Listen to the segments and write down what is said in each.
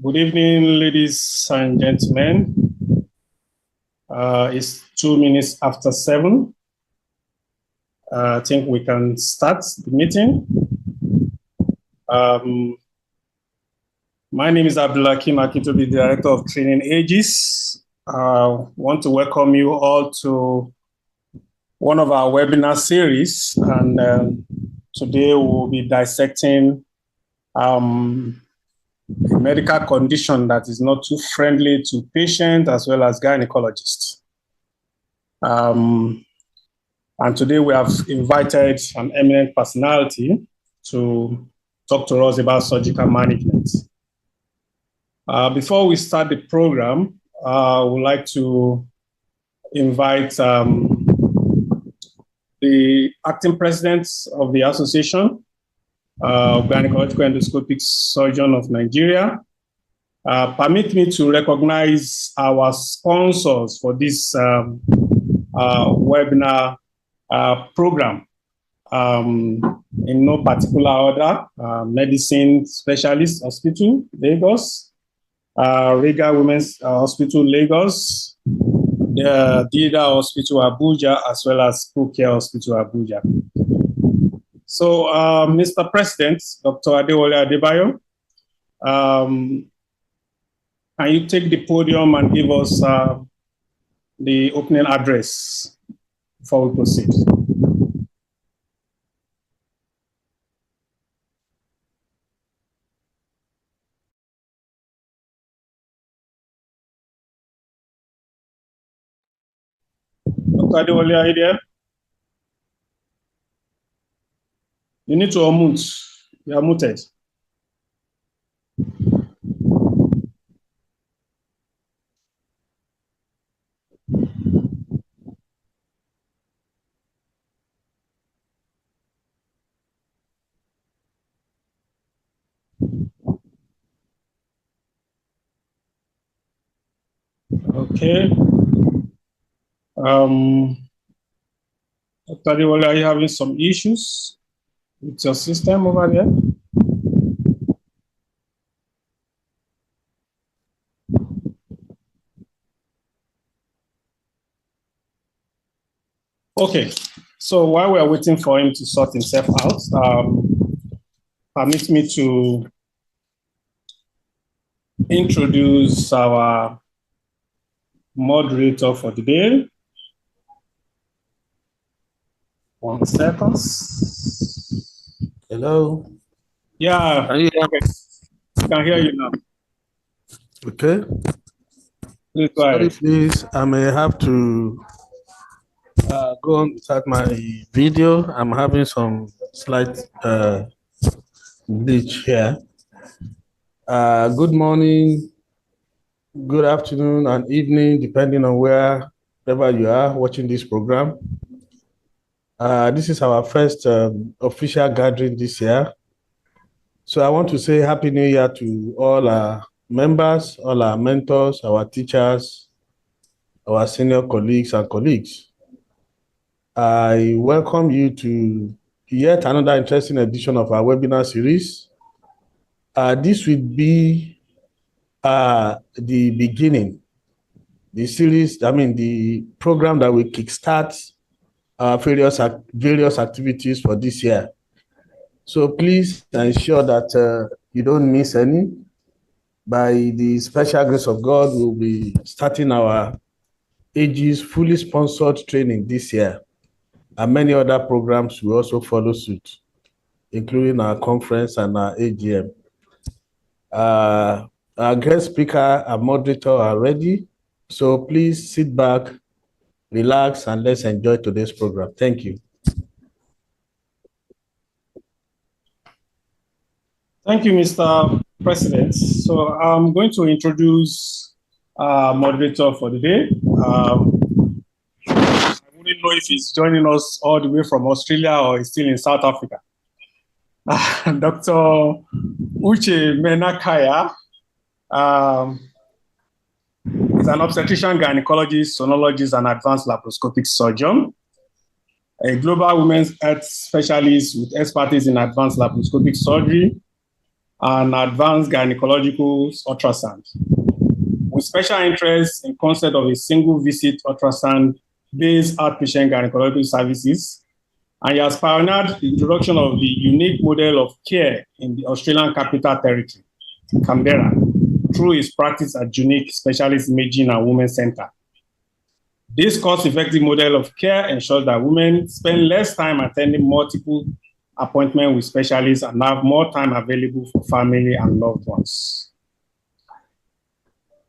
Good evening, ladies and gentlemen. It's 2 minutes after 7. I think we can start the meeting. My name is Abdulakim Akintobi, Director of Training Aegis. I want to welcome you all to one of our webinar series, and today we'll be dissecting a medical condition that is not too friendly to patients as well as gynecologists. And today we have invited an eminent personality to talk to us about surgical management. Before we start the program, I would like to invite the acting president of the Association of Gynecological Endoscopic Surgeon of Nigeria. Permit me to recognize our sponsors for this webinar program. In no particular order, Medicine Specialist Hospital, Lagos, Riga Women's Hospital, Lagos, the Dida Hospital, Abuja, as well as School Care Hospital, Abuja. So, Mr. President, Dr. Adewale Adebayo, can you take the podium and give us the opening address before we proceed? Dr. Adewale, are you there? You need to unmute. You are muted. Okay. Dr. Adewale, are you having some issues with your system over there? Okay, so while we are waiting for him to sort himself out, permit me to introduce our moderator for the day. 1 second. Hello. Yeah, Okay. I can hear you now. Okay. Please go Sorry, ahead. please. I may have to go on without my video. I'm having some slight glitch here. Good morning, good afternoon, and evening, depending on wherever you are watching this program. This is our first official gathering this year. So I want to say Happy New Year to all our members, all our mentors, our teachers, our senior colleagues and colleagues. I welcome you to yet another interesting edition of our webinar series. This will be the beginning, the series, the program that will kickstart various activities for this year. So please ensure that you don't miss any. By the special grace of God, we'll be starting our Aegis fully sponsored training this year. And many other programs will also follow suit, including our conference and our AGM. Our guest speaker and moderator are ready. So please sit back, relax, and let's enjoy today's program. Thank you. Thank you, Mr. President. So I'm going to introduce our moderator for the day. I wouldn't know if he's joining us all the way from Australia or he's still in South Africa. Dr. Uche Menakaya is an obstetrician, gynecologist, sonologist, and advanced laparoscopic surgeon, a global women's health specialist with expertise in advanced laparoscopic surgery, and advanced gynecological ultrasound, with special interest in concept of a single visit ultrasound-based outpatient gynecological services. And he has pioneered the introduction of the unique model of care in the Australian Capital Territory, Canberra, through his practice at Unique Specialist Imaging and Women's Center. This cost-effective model of care ensures that women spend less time attending multiple appointments with specialists and have more time available for family and loved ones.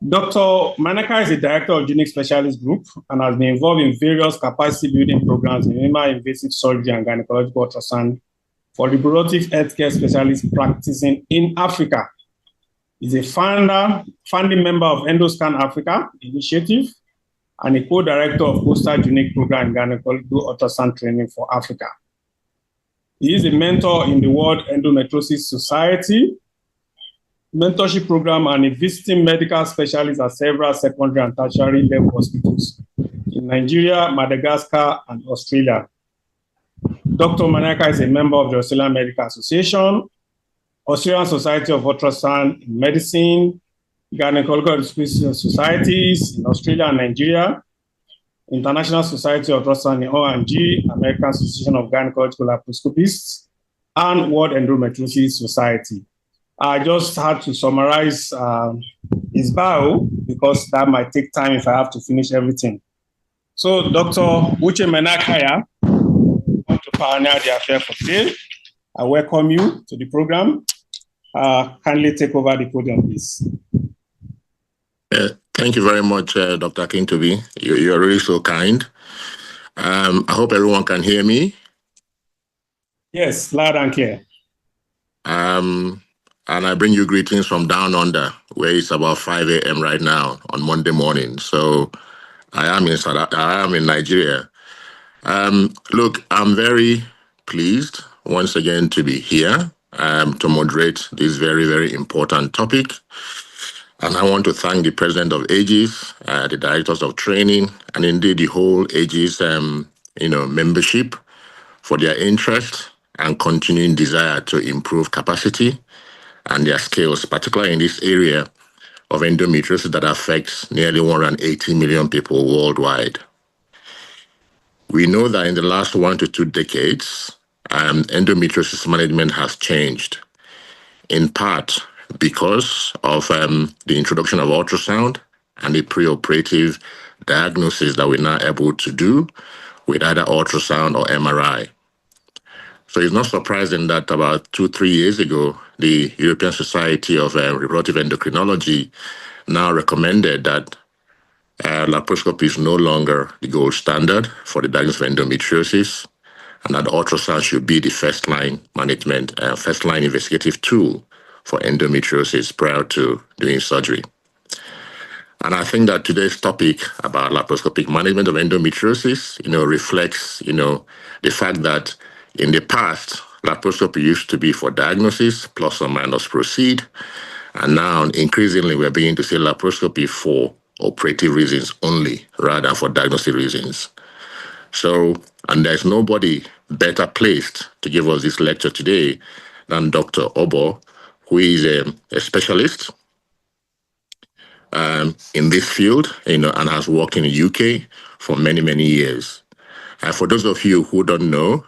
Dr. Manaka is the director of Unique Specialist Group and has been involved in various capacity building programs in minimally invasive surgery and gynecological ultrasound for reproductive healthcare specialists practicing in Africa. He's a founding member of Endoscan Africa Initiative and a co-director of Coastal Unique Program in Gynecological Ultrasound Training for Africa. He is a mentor in the World Endometriosis Society mentorship program and a visiting medical specialist at several secondary and tertiary level hospitals in Nigeria, Madagascar, and Australia. Dr. Manaka is a member of the Australian Medical Association, Australian Society of Ultrasound in Medicine, Gynecological Societies in Australia and Nigeria, International Society of Ultrasound in O&G, American Association of Gynecological Laparoscopists, and World Endometriosis Society. I just had to summarize his bio because that might take time if I have to finish everything. So, Dr. Uche Menakaya, want to pioneer the affair for today. I welcome you to the program. Kindly take over the podium, please. Thank you very much, Dr. Akintobi. You're really so kind. I hope everyone can hear me. Yes, loud and clear. And I bring you greetings from down under, where it's about 5 a.m. right now on Monday morning. So I am in Nigeria. Look, I'm very pleased once again to be here to moderate this very, very important topic. And I want to thank the president of AGIS, the directors of training, and indeed the whole AGIS membership for their interest and continuing desire to improve capacity and their skills, particularly in this area of endometriosis that affects nearly 180 million people worldwide. We know that in the last 1 to 2 decades, endometriosis management has changed, in part because of the introduction of ultrasound and the preoperative diagnosis that we're now able to do with either ultrasound or MRI. So it's not surprising that about 2-3 years ago, the European Society of Reproductive Endocrinology now recommended that laparoscopy is no longer the gold standard for the diagnosis of endometriosis, and that ultrasound should be the first-line management, first-line investigative tool for endometriosis prior to doing surgery. And I think that today's topic about laparoscopic management of endometriosis, reflects, the fact that in the past, laparoscopy used to be for diagnosis, plus or minus proceed. And now, increasingly, we're beginning to see laparoscopy for operative reasons only, rather than for diagnostic reasons. So, and there's nobody better placed to give us this lecture today than Dr. Obo, who is a specialist in this field, and has worked in the UK for many, many years. For those of you who don't know,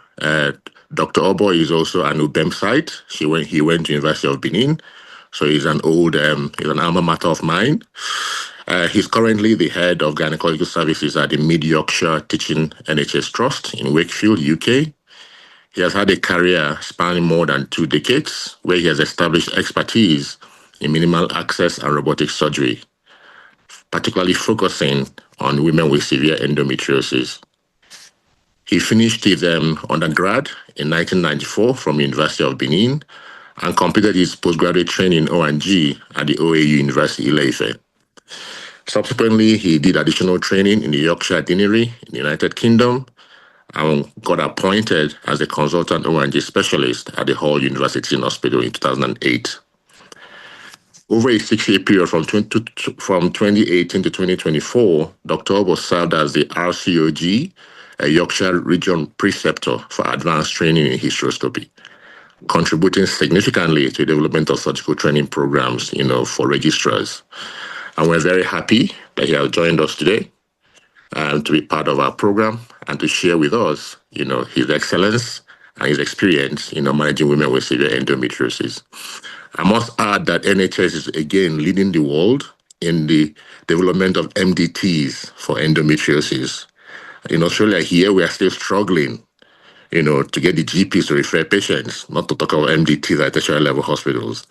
Dr. Obo is also an UBEM site. He went to University of Benin, so he's an alma mater of mine. He's currently the head of gynecological services at the Mid Yorkshire Teaching NHS Trust in Wakefield, UK. He has had a career spanning more than 2 decades, where he has established expertise in minimal access and robotic surgery, particularly focusing on women with severe endometriosis. He finished his undergrad in 1994 from University of Benin and completed his postgraduate training in O&G at the OAU University Ile-Ife. Subsequently, he did additional training in the Yorkshire Deanery in the United Kingdom and got appointed as a consultant O&G specialist at the Hull University Hospital in 2008. Over a 6-year period from 2018 to 2024, Dr. Obo served as the RCOG, a Yorkshire Region Preceptor for Advanced Training in Hysteroscopy. contributing significantly to the development of surgical training programs, for registrars. And we're very happy that he has joined us today to be part of our program and to share with us, his excellence and his experience, managing women with severe endometriosis. I must add that NHS is again leading the world in the development of MDTs for endometriosis. In Australia here, we are still struggling, to get the GPs to refer patients, not to talk about MDTs at tertiary level hospitals.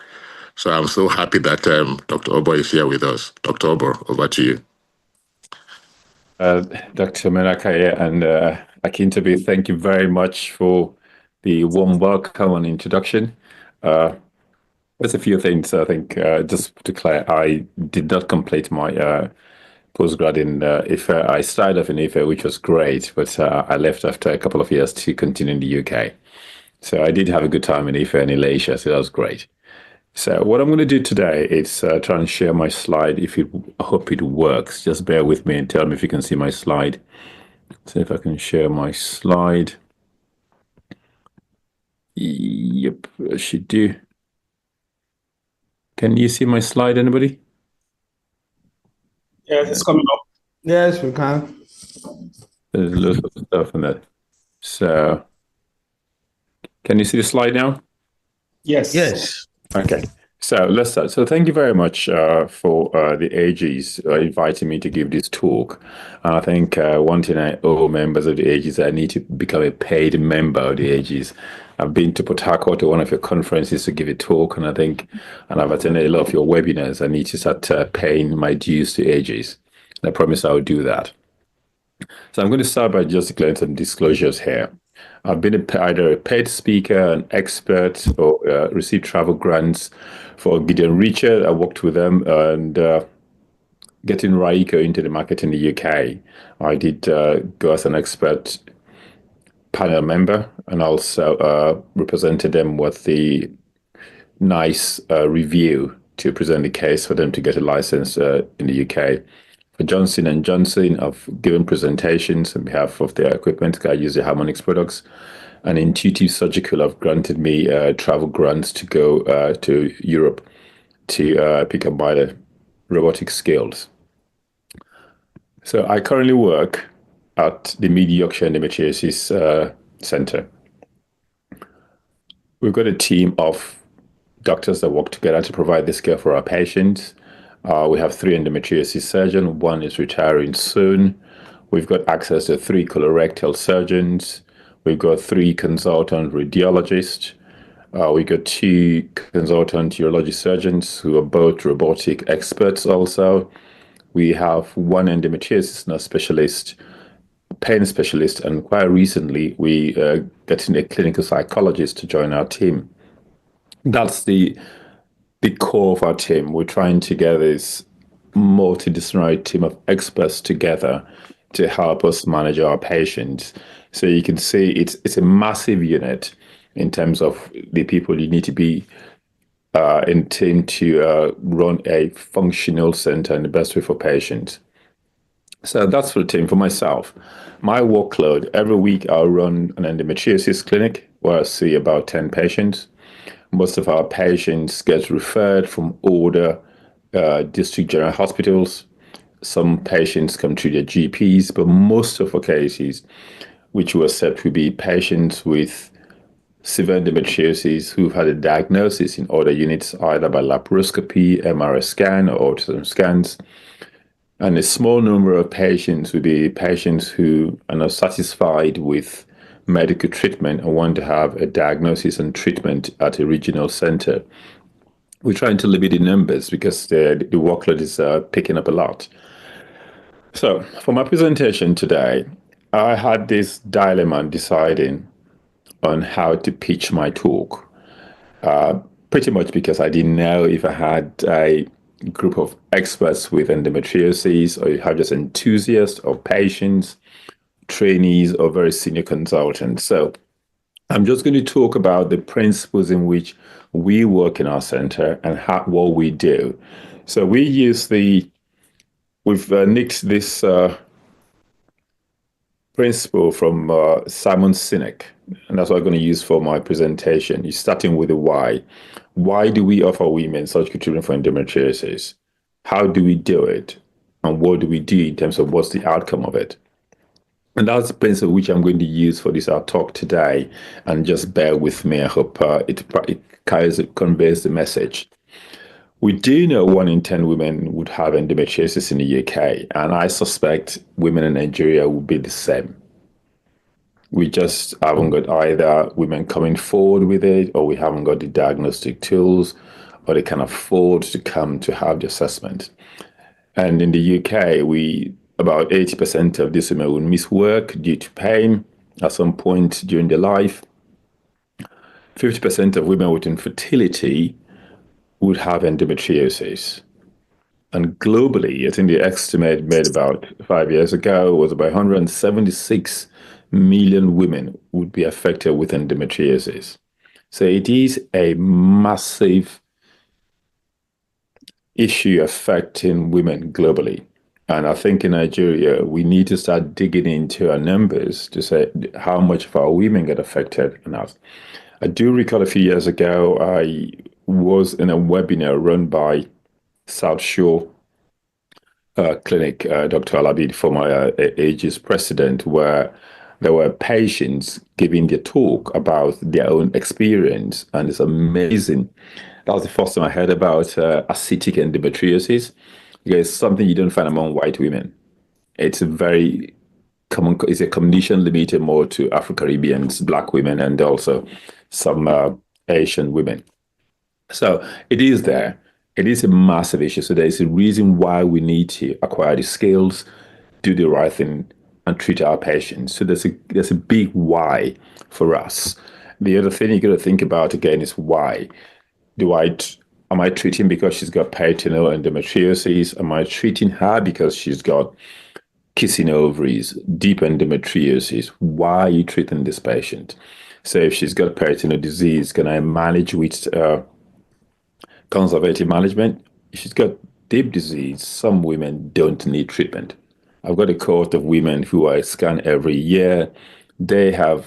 So I'm so happy that Dr. Obo is here with us. Dr. Obo, over to you. Dr. Menaka and Akintobi, thank you very much for the warm welcome and introduction. There's a few things, I think, just to declare, I did not complete my postgrad in IFE. I started off in IFE, which was great, but I left after a couple of years to continue in the UK. So I did have a good time in IFE and in Malaysia, so that was great. So what I'm going to do today is try and share my slide. I hope it works. Just bear with me and tell me if you can see my slide. See if I can share my slide. Yep, I should do. Can you see my slide, anybody? Yes, it's coming up. Yes, we can. There's lots of stuff in that. So, can you see the slide now? Yes. Yes. Okay, so let's start. So thank you very much for the AGs inviting me to give this talk. And I think one thing I owe members of the AGs, I need to become a paid member of the AGs. I've been to Port Harcourt to one of your conferences to give a talk, and I've attended a lot of your webinars. I need to start paying my dues to AGs. And I promise I will do that. So I'm going to start by just declaring some disclosures here. I've been either a paid speaker, an expert, or received travel grants for Gideon Richard. I worked with them and getting Raiko into the market in the UK. I did go as an expert panel member and also represented them with the nice review to present the case for them to get a license in the UK. For Johnson & Johnson, I've given presentations on behalf of their equipment. I use the Harmonix products. And Intuitive Surgical have granted me travel grants to go to Europe to pick up my robotic skills. So I currently work at the Mid Yorkshire Endometriosis Centre. We've got a team of doctors that work together to provide this care for our patients. We have 3 endometriosis surgeons. 1 is retiring soon. We've got access to 3 colorectal surgeons. We've got 3 consultant radiologists. We got 2 consultant urology surgeons who are both robotic experts also. We have 1 endometriosis nurse specialist, pain specialist, and quite recently we getting a clinical psychologist to join our team. That's the core of our team. We're trying to get this multidisciplinary team of experts together to help us manage our patients. So you can see it's a massive unit in terms of the people you need to be in team to run a functional center in the best way for patients. So that's for the team. For myself, my workload, every week I'll run an endometriosis clinic where I see about 10 patients. Most of our patients get referred from older district general hospitals. Some patients come through their GPs, but most of our cases, which we accept, will be patients with severe endometriosis who've had a diagnosis in other units, either by laparoscopy, MRI scan, or ultrasound scans. And a small number of patients will be patients who are not satisfied with medical treatment and want to have a diagnosis and treatment at a regional center. We're trying to limit the numbers because the workload is picking up a lot. So for my presentation today, I had this dilemma in deciding on how to pitch my talk, pretty much because I didn't know if I had a group of experts with endometriosis or you have just enthusiasts or patients, trainees, or very senior consultants. So I'm just going to talk about the principles in which we work in our center and what we do. So we use we've nicked this principle from Simon Sinek, and that's what I'm going to use for my presentation. You're starting with the why. Why do we offer women surgical treatment for endometriosis? How do we do it? And what do we do in terms of what's the outcome of it? And that's the principle which I'm going to use for this our talk today. And just bear with me. I hope it conveys the message. We do know 1 in 10 women would have endometriosis in the UK, and I suspect women in Nigeria will be the same. We just haven't got either women coming forward with it, or we haven't got the diagnostic tools, or they can afford to come to have the assessment. And in the UK, about 80% of these women will miss work due to pain at some point during their life. 50% of women with infertility would have endometriosis. And globally, I think the estimate made about 5 years ago was about 176 million women would be affected with endometriosis. So it is a massive issue affecting women globally. And I think in Nigeria, we need to start digging into our numbers to say how much of our women get affected or not. I do recall a few years ago, I was in a webinar run by South Shore Clinic, Dr. Alabi, the former Aegis president, where there were patients giving their talk about their own experience. And it's amazing. That was the first time I heard about acidic endometriosis. Because it's something you don't find among white women. It's a very common, it's a condition limited more to Afro-Caribbeans, Black women, and also some Asian women. So it is there. It is a massive issue. So there's a reason why we need to acquire the skills, do the right thing, and treat our patients. So there's a big why for us. The other thing you got to think about again is why. Am I treating because she's got peritoneal endometriosis? Am I treating her because she's got kissing ovaries, deep endometriosis? Why are you treating this patient? So if she's got peritoneal disease, can I manage with conservative management? If she's got deep disease, some women don't need treatment. I've got a cohort of women who I scan every year. They have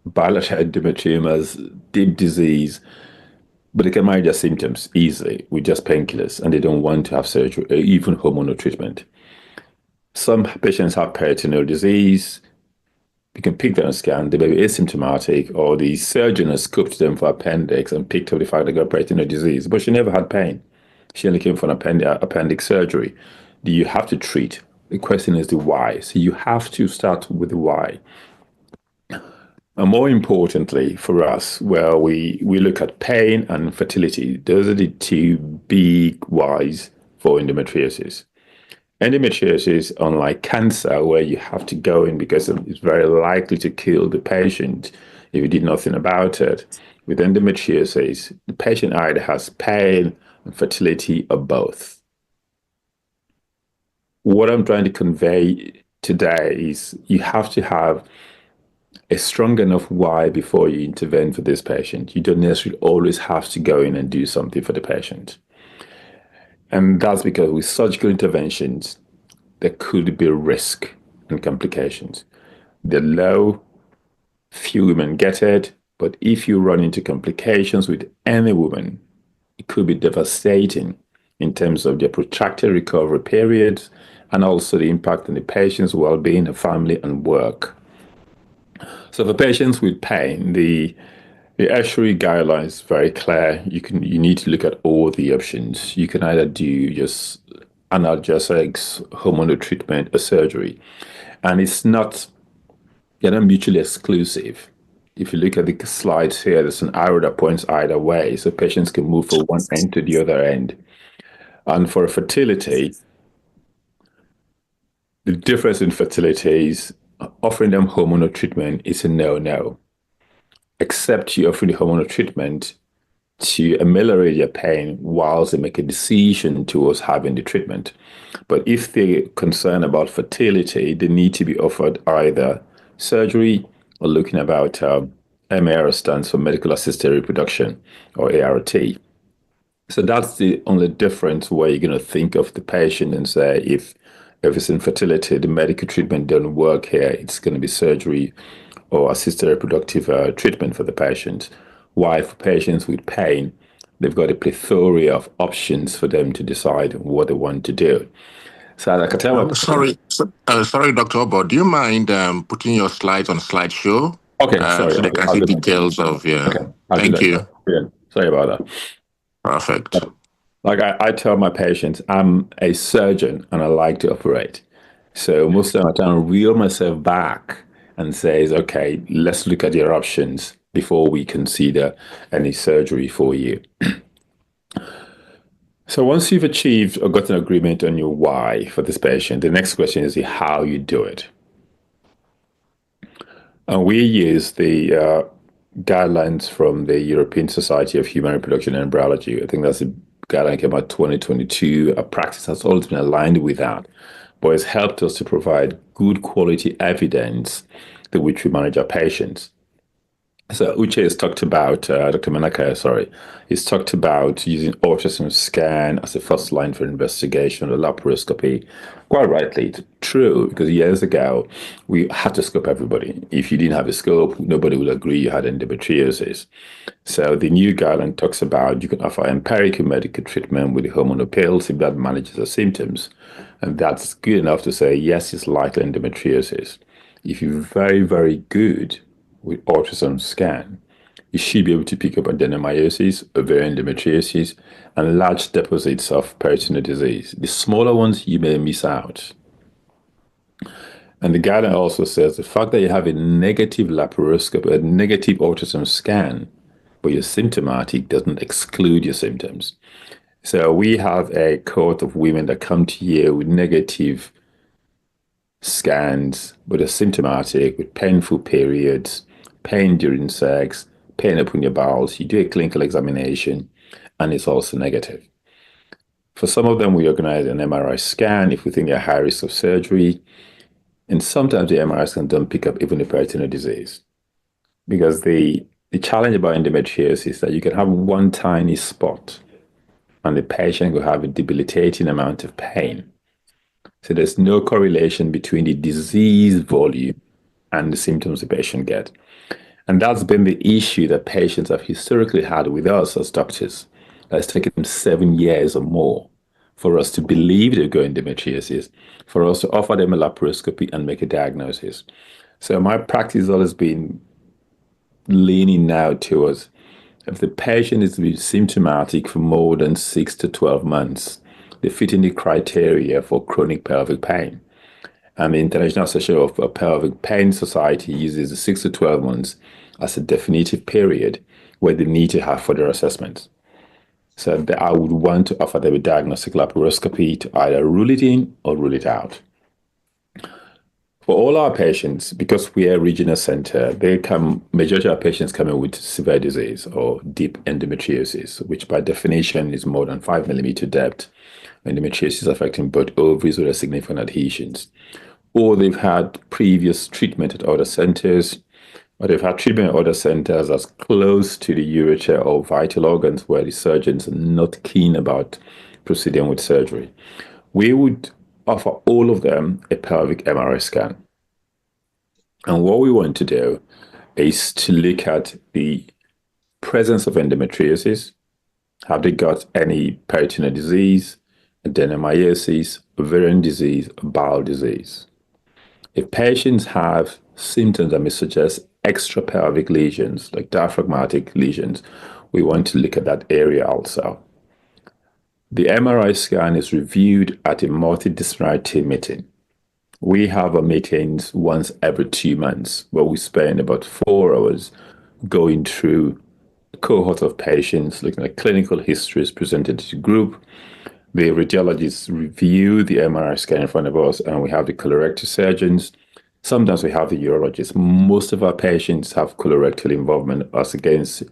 bilateral endometriomas, deep disease, but they can manage their symptoms easily with just painkillers, and they don't want to have surgery or even hormonal treatment. Some patients have peritoneal disease. You can pick them on scan. They may be asymptomatic, or the surgeon has scoped them for appendix and picked up the fact they got peritoneal disease, but she never had pain. She only came for an appendix surgery. Do you have to treat? The question is the why. So you have to start with the why. And more importantly for us, well, we look at pain and fertility. Those are the 2 big whys for endometriosis. Endometriosis, unlike cancer, where you have to go in because it's very likely to kill the patient if you did nothing about it. With endometriosis, the patient either has pain and fertility or both. What I'm trying to convey today is you have to have a strong enough why before you intervene for this patient. You don't necessarily always have to go in and do something for the patient. And that's because with surgical interventions, there could be risk and complications. They're low, few women get it, but if you run into complications with any woman, it could be devastating in terms of their protracted recovery periods and also the impact on the patient's well-being, the family, and work. So for patients with pain, the ASHRI guidelines is very clear. You need to look at all the options. You can either do just analgesics, hormonal treatment, or surgery. And they're not mutually exclusive. If you look at the slides here, there's an arrow that points either way, so patients can move from one end to the other end. And for fertility, the difference in fertility is offering them hormonal treatment is a no-no, except you offer the hormonal treatment to ameliorate their pain whilst they make a decision towards having the treatment. But if they're concerned about fertility, they need to be offered either surgery or looking about MAR stands for medical assisted reproduction, or ART. So that's the only difference where you're going to think of the patient and say, if If it's infertility, the medical treatment doesn't work here. It's going to be surgery or assisted reproductive treatment for the patient. While for patients with pain, they've got a plethora of options for them to decide what they want to do. So I can tell my sorry, Dr. Obo, do you mind putting your slides on slideshow? Okay, sorry. So they can see details of, Okay, thank you. Yeah, sorry about that. Perfect. Like I tell my patients, I'm a surgeon and I like to operate. So most of the time I reel myself back and says, okay, let's look at your options before we consider any surgery for you. So once you've achieved or got an agreement on your why for this patient, the next question is how you do it. And we use the guidelines from the European Society of Human Reproduction and Embryology. I think that's a guideline came out 2022. Our practice has always been aligned with that, but it's helped us to provide good quality evidence through which we manage our patients. So Uche has talked about, Dr. Manaka, sorry, he's talked about using ultrasound scan as a first line for investigation or laparoscopy. Quite rightly, it's true, because years ago, we had to scope everybody. If you didn't have a scope, nobody would agree you had endometriosis. So the new guideline talks about you can offer empirical medical treatment with the hormonal pills if that manages the symptoms. And that's good enough to say, yes, it's likely endometriosis. If you're very, very good with ultrasound scan, you should be able to pick up adenomyosis, ovarian endometriosis, and large deposits of peritoneal disease. The smaller ones you may miss out. And the guideline also says the fact that you have a negative laparoscope, a negative ultrasound scan, but you're symptomatic doesn't exclude your symptoms. So we have a cohort of women that come to you with negative scans, but are symptomatic with painful periods, pain during sex, pain upon your bowels. You do a clinical examination, and it's also negative. For some of them, we organize an MRI scan if we think they're high risk of surgery. And sometimes the MRI scan don't pick up even the peritoneal disease. Because the challenge about endometriosis is that you can have one tiny spot and the patient will have a debilitating amount of pain. So there's no correlation between the disease volume and the symptoms the patient get. And that's been the issue that patients have historically had with us as doctors. It's taken them 7 years or more for us to believe they've got endometriosis, for us to offer them a laparoscopy and make a diagnosis. So my practice has always been leaning now towards if the patient is symptomatic for more than 6 to 12 months, they fit in the criteria for chronic pelvic pain. And the International Association of Pelvic Pain Society uses the 6 to 12 months as a definitive period where they need to have further assessments. So I would want to offer them a diagnostic laparoscopy to either rule it in or rule it out. For all our patients, because we are a regional center, majority of our patients come in with severe disease or deep endometriosis, which by definition is more than 5 millimeter depth. Endometriosis affecting both ovaries with significant adhesions. Or they've had previous treatment at other centers, or they've had treatment at other centers that's close to the ureter or vital organs where the surgeons are not keen about proceeding with surgery. We would offer all of them a pelvic MRI scan. And what we want to do is to look at the presence of endometriosis. Have they got any peritoneal disease, adenomyosis, ovarian disease, bowel disease? If patients have symptoms that may suggest extrapelvic lesions, like diaphragmatic lesions, we want to look at that area also. The MRI scan is reviewed at a multidisciplinary team meeting. We have our meetings once every 2 months where we spend about 4 hours going through a cohort of patients, looking at clinical histories presented to the group. The radiologists review the MRI scan in front of us, and we have the colorectal surgeons. Sometimes we have the urologists. Most of our patients have colorectal involvement as against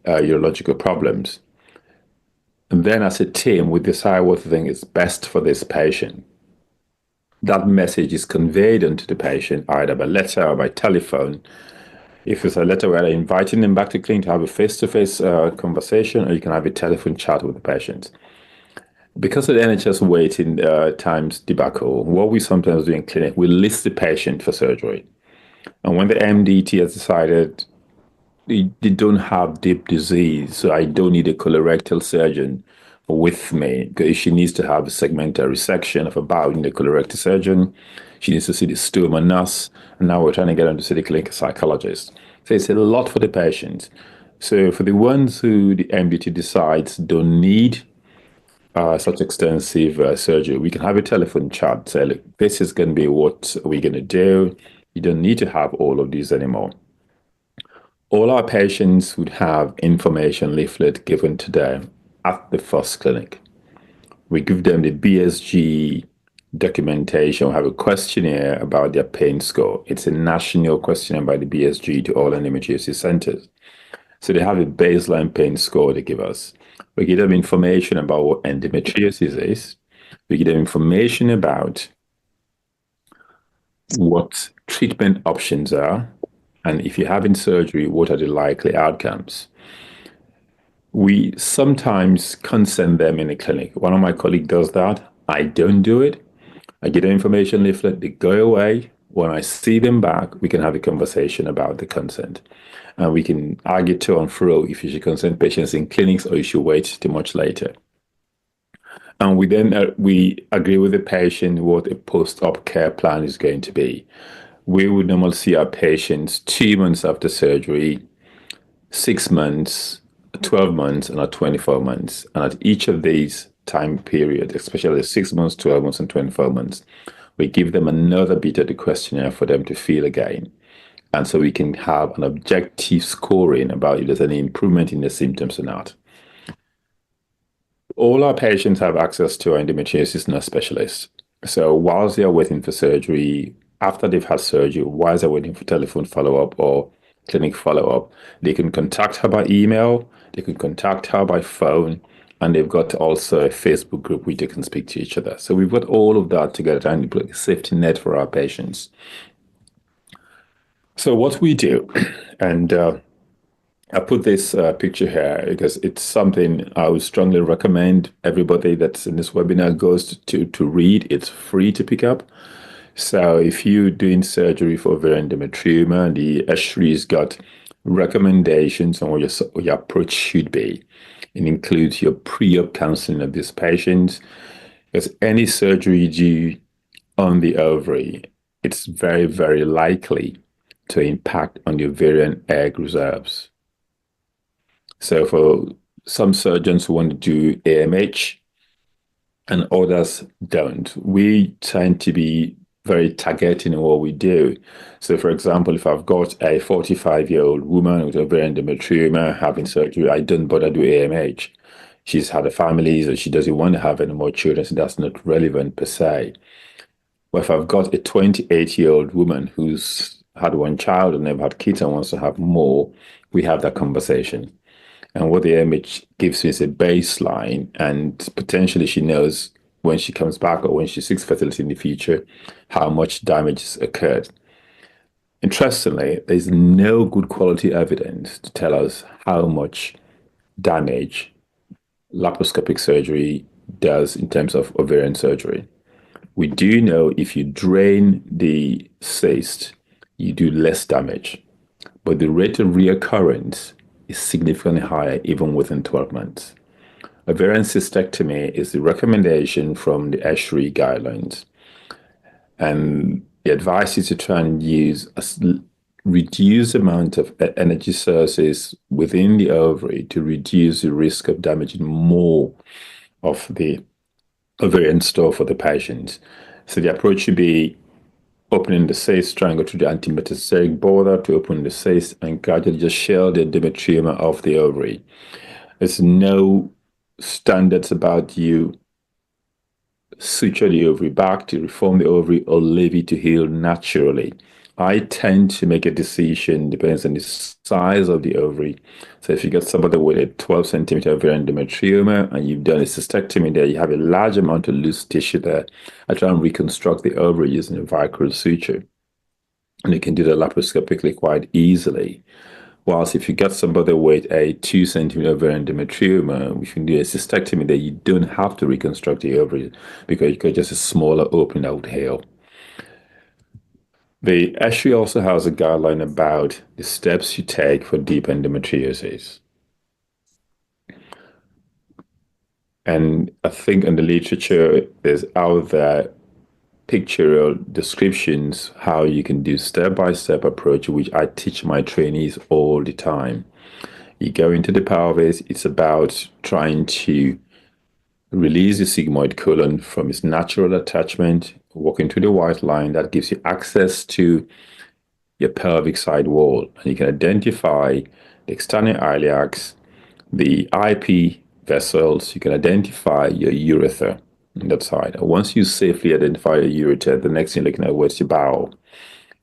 urological problems. And then as a team, we decide what we think is best for this patient. That message is conveyed onto the patient either by letter or by telephone. If it's a letter, we're inviting them back to clinic to have a face-to-face conversation, or you can have a telephone chat with the patient. Because of the NHS waiting times debacle, what we sometimes do in clinic, we list the patient for surgery. And when the MDT has decided they don't have deep disease, so I don't need a colorectal surgeon with me, because if she needs to have a segmental resection of a bowel in the colorectal surgeon, she needs to see the stoma nurse, and now we're trying to get her to see the clinical psychologist. So it's a lot for the patient. So for the ones who the MDT decides don't need such extensive surgery, we can have a telephone chat, say, look, this is going to be what we're going to do. You don't need to have all of these anymore. All our patients would have information leaflet given to them at the first clinic. We give them the BSG documentation. We have a questionnaire about their pain score. It's a national questionnaire by the BSG to all endometriosis centers. So they have a baseline pain score they give us. We give them information about what endometriosis is. We give them information about what treatment options are. And if you're having surgery, what are the likely outcomes? We sometimes consent them in a clinic. One of my colleagues does that. I don't do it. I get the information leaflet, they go away. When I see them back, we can have a conversation about the consent. And we can argue to and fro if you should consent patients in clinics or you should wait till much later. And we then we agree with the patient what a post-op care plan is going to be. We would normally see our patients 2 months after surgery, 6 months, 12 months, and 24 months. And at each of these time periods, especially 6 months, 12 months, and 24 months, we give them another bit of the questionnaire for them to feel again. And so we can have an objective scoring about if there's any improvement in the symptoms or not. All our patients have access to our endometriosis nurse specialist. So whilst they're waiting for surgery, after they've had surgery, whilst they're waiting for telephone follow-up or clinic follow-up, they can contact her by email, they can contact her by phone, and they've got also a Facebook group where they can speak to each other. So we've got all of that together and put a safety net for our patients. So what we do, and I put this picture here because it's something I would strongly recommend everybody that's in this webinar goes to read. It's free to pick up. So if you're doing surgery for ovarian endometrioma, the ESHRE's got recommendations on what your approach should be. It includes your pre-op counseling of these patients. Because any surgery you do on the ovary, it's very, very likely to impact on the ovarian egg reserves. So for some surgeons who want to do AMH and others don't, we tend to be very targeting in what we do. So for example, if I've got a 45-year-old woman with ovarian endometrioma having surgery, I don't bother do AMH. She's had a family, so she doesn't want to have any more children, so that's not relevant per se. But if I've got a 28-year-old woman who's had one child and never had kids and wants to have more, we have that conversation. And what the AMH gives me is a baseline, and potentially she knows when she comes back or when she seeks fertility in the future, how much damage has occurred. Interestingly, there's no good quality evidence to tell us how much damage laparoscopic surgery does in terms of ovarian surgery. We do know if you drain the cyst, you do less damage, but the rate of reoccurrence is significantly higher even within 12 months. Ovarian cystectomy is the recommendation from the ESHRE guidelines. And the advice is to try and use a reduced amount of energy sources within the ovary to reduce the risk of damaging more of the ovarian store for the patient. So the approach should be opening the cyst, trying to go through the antimetastatic border to open the cyst and gradually just shell the endometrioma off the ovary. There's no standards about you suture the ovary back to reform the ovary or leave it to heal naturally. I tend to make a decision, depends on the size of the ovary. So if you get somebody with a 12 centimeter ovarian endometrioma and you've done a cystectomy there, you have a large amount of loose tissue there. I try and reconstruct the ovary using a vicryl suture. And you can do that laparoscopically quite easily. Whilst if you got somebody with a 2 centimeter ovarian endometrioma, we can do a cystectomy that you don't have to reconstruct the ovary because you got just a smaller opening that would heal. The ASHRI also has a guideline about the steps you take for deep endometriosis. And I think in the literature, there's out there pictorial descriptions how you can do step-by-step approach, which I teach my trainees all the time. You go into the pelvis, it's about trying to release the sigmoid colon from its natural attachment, walking to the white line that gives you access to your pelvic side wall. And you can identify the external iliacs, the IP vessels, you can identify your urethra on that side. And once you safely identify your urethra, the next thing you're looking at what's your bowel.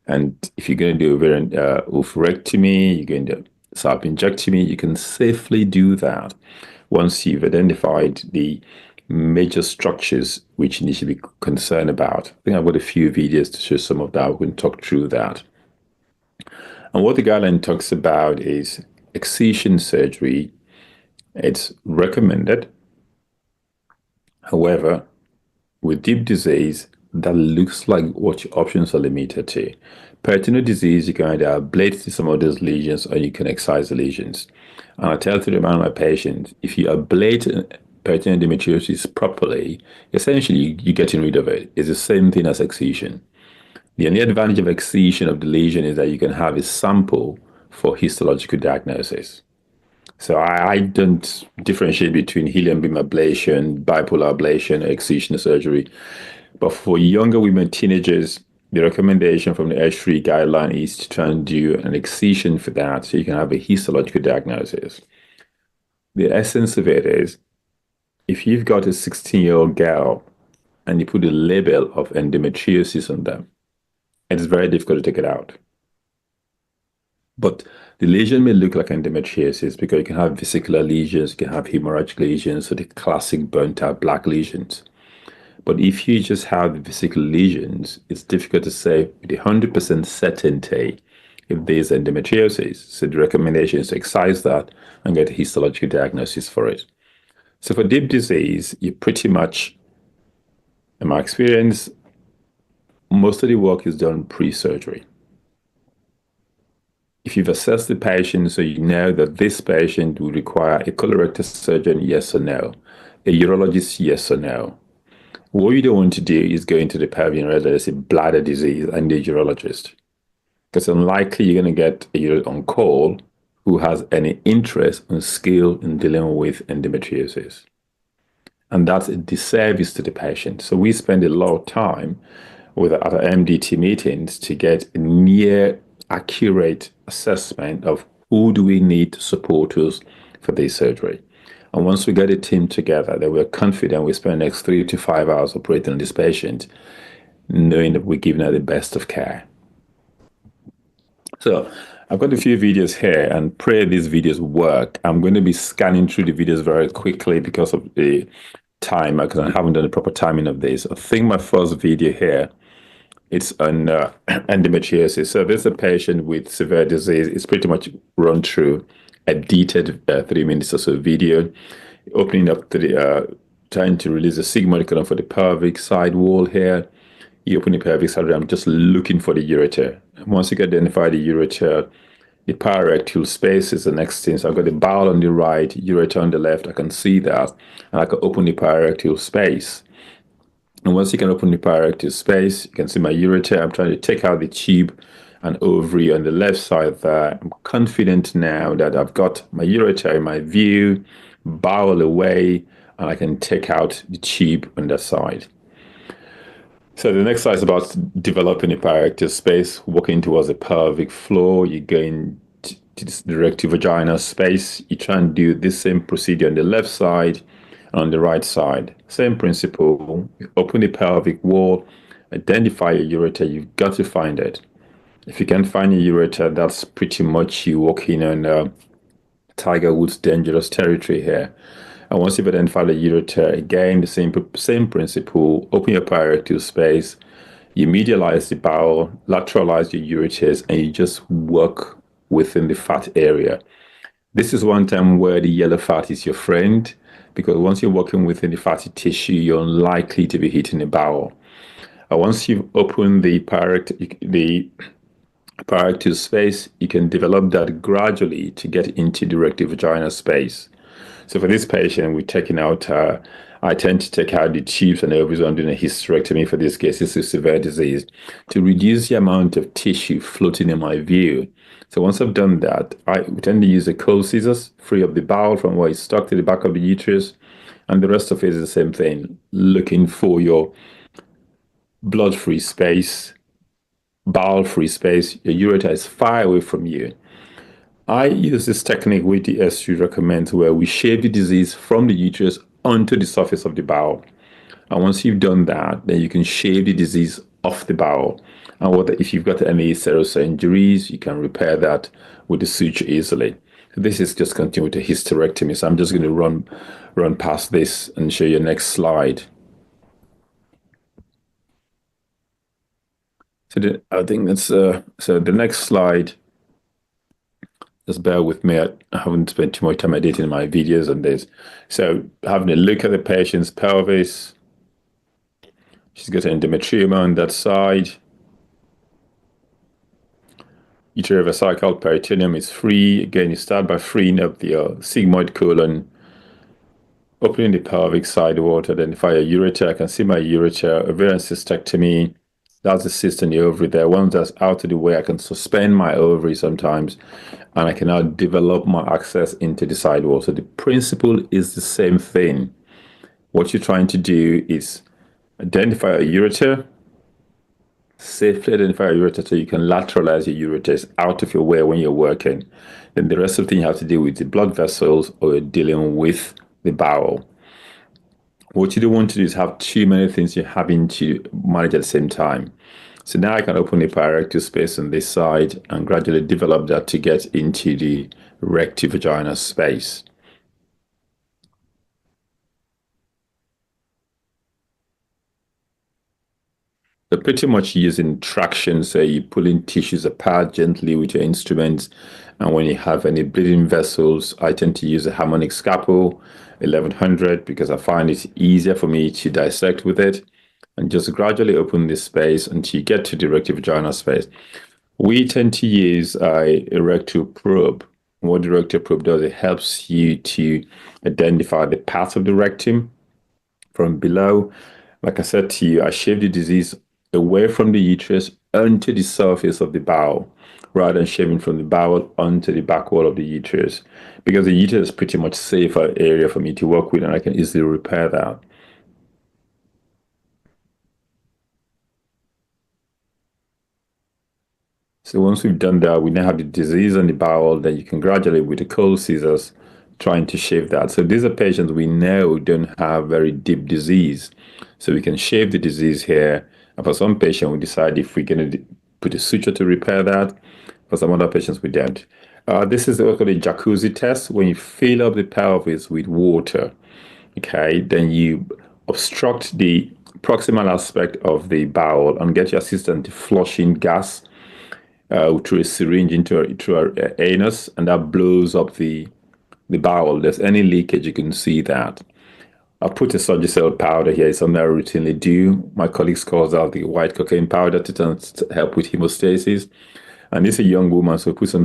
And if you're going to do ovarian oophorectomy, you're going to salpingectomy, you can safely do that once you've identified the major structures which you need to be concerned about. I think I've got a few videos to show some of that. We can talk through that. And what the guideline talks about is excision surgery. It's recommended. However, with deep disease, that looks like what your options are limited to. Peritoneal disease, you can either ablate some of those lesions or you can excise the lesions. And I tell to remind my patients, if you ablate peritoneal endometriosis properly, essentially you're getting rid of it. It's the same thing as excision. The only advantage of excision of the lesion is that you can have a sample for histological diagnosis. So I don't differentiate between helium beam ablation, bipolar ablation, excision surgery. But for younger women, teenagers, the recommendation from the ASHRI guideline is to try and do an excision for that so you can have a histological diagnosis. The essence of it is, if you've got a 16-year-old girl and you put a label of endometriosis on them, it's very difficult to take it out. But the lesion may look like endometriosis because you can have vesicular lesions, you can have hemorrhagic lesions, so the classic burnt-out black lesions. But if you just have the vesicular lesions, it's difficult to say with 100% certainty if there's endometriosis. So the recommendation is to excise that and get a histological diagnosis for it. So for deep disease, you pretty much, in my experience, most of the work is done pre-surgery. If you've assessed the patient so you know that this patient will require a colorectal surgeon, yes or no, a urologist, yes or no. What you don't want to do is go into the pelvic and realize there's a bladder disease and a urologist. Because unlikely you're going to get a urologist on call who has any interest and skill in dealing with endometriosis. And that's a disservice to the patient. So we spend a lot of time at our MDT meetings to get a near accurate assessment of who do we need to support us for this surgery. And once we get a team together, that we're confident we spend the next 3 to 5 hours operating on this patient, knowing that we're giving her the best of care. So I've got a few videos here and pray these videos work. I'm going to be scanning through the videos very quickly because of the time, because I haven't done the proper timing of this. I think my first video here, it's on endometriosis. So there's a patient with severe disease. It's pretty much run through a detailed 3 minutes or so video, opening up to the, trying to release the sigmoid colon for the pelvic side wall here. You open the pelvic side, I'm just looking for the ureter. Once you identify the ureter, the pararectal space is the next thing. So I've got the bowel on the right, ureter on the left. I can see that, and I can open the pararectal space. And once you can open the pararectal space, you can see my ureter. I'm trying to take out the tube and ovary on the left side there. I'm confident now that I've got my ureter in my view, bowel away, and I can take out the tube on that side. So the next slide is about developing a pararectal space, walking towards the pelvic floor. You go into the rectovaginal space. You try and do this same procedure on the left side and on the right side. Same principle. You open the pelvic wall, identify your ureter. You've got to find it. If you can't find your ureter, that's pretty much you walking on Tiger Woods' dangerous territory here. And once you've identified the ureter, again, the same principle, open your pararectal space, you medialize the bowel, lateralize your ureters, and you just work within the fat area. This is one time where the yellow fat is your friend, because once you're working within the fatty tissue, you're unlikely to be hitting the bowel. Once you've opened the parietal space, you can develop that gradually to get into the rectovaginal space. So for this patient, we're taking out, I tend to take out the tubes and ovaries. I'm doing a hysterectomy for this case. This is severe disease to reduce the amount of tissue floating in my view. So once I've done that, I tend to use a cold scissors, free up the bowel from where it's stuck to the back of the uterus. And the rest of it is the same thing, looking for your blood-free space, bowel-free space. Your ureter is far away from you. I use this technique with the S3 recommends, where we shave the disease from the uterus onto the surface of the bowel. And once you've done that, then you can shave the disease off the bowel. And if you've got any serous injuries, you can repair that with the suture easily. This is just continuing with a hysterectomy. So I'm just going to run past this and show you next slide. So I think that's so the next slide. Just bear with me. I haven't spent too much time editing my videos on this. So having a look at the patient's pelvis. She's got endometrioma on that side. Uterovesical peritoneum is free. Again, you start by freeing up the sigmoid colon, opening the pelvic side wall to identify a ureter. I can see my ureter, ovarian cystectomy. That's the cyst in the ovary there. Once that's out of the way, I can suspend my ovary sometimes, and I can now develop my access into the side wall. So the principle is the same thing. What you're trying to do is identify a ureter, safely identify a ureter so you can lateralize your ureters out of your way when you're working. Then the rest of the thing you have to deal with the blood vessels, or you're dealing with the bowel. What you don't want to do is have too many things you're having to manage at the same time. So now I can open the parietal space on this side and gradually develop that to get into the rectovaginal space. So pretty much using traction, so you're pulling tissues apart gently with your instruments. And when you have any bleeding vessels, I tend to use a harmonic scalpel, 1100, because I find it's easier for me to dissect with it, and just gradually open this space until you get to the rectovaginal space. We tend to use a rectal probe. What the rectal probe does, it helps you to identify the path of the rectum from below. Like I said to you, I shave the disease away from the uterus onto the surface of the bowel, rather than shaving from the bowel onto the back wall of the uterus, because the uterus is pretty much safer area for me to work with, and I can easily repair that. So once we've done that, we now have the disease on the bowel. Then you can gradually, with the cold scissors, trying to shave that. So these are patients we know don't have very deep disease, so we can shave the disease here. And for some patients, we decide if we're going to put a suture to repair that. For some other patients, we don't. This is what we call a jacuzzi test. When you fill up the pelvis with water, okay, then you obstruct the proximal aspect of the bowel and get your assistant to flush in gas through a syringe into our anus, and that blows up the bowel. If there's any leakage, you can see that. I've put a Surgicel powder here. It's something I routinely do. My colleagues call that the white cocaine powder to help with hemostasis. And this is a young woman, so put some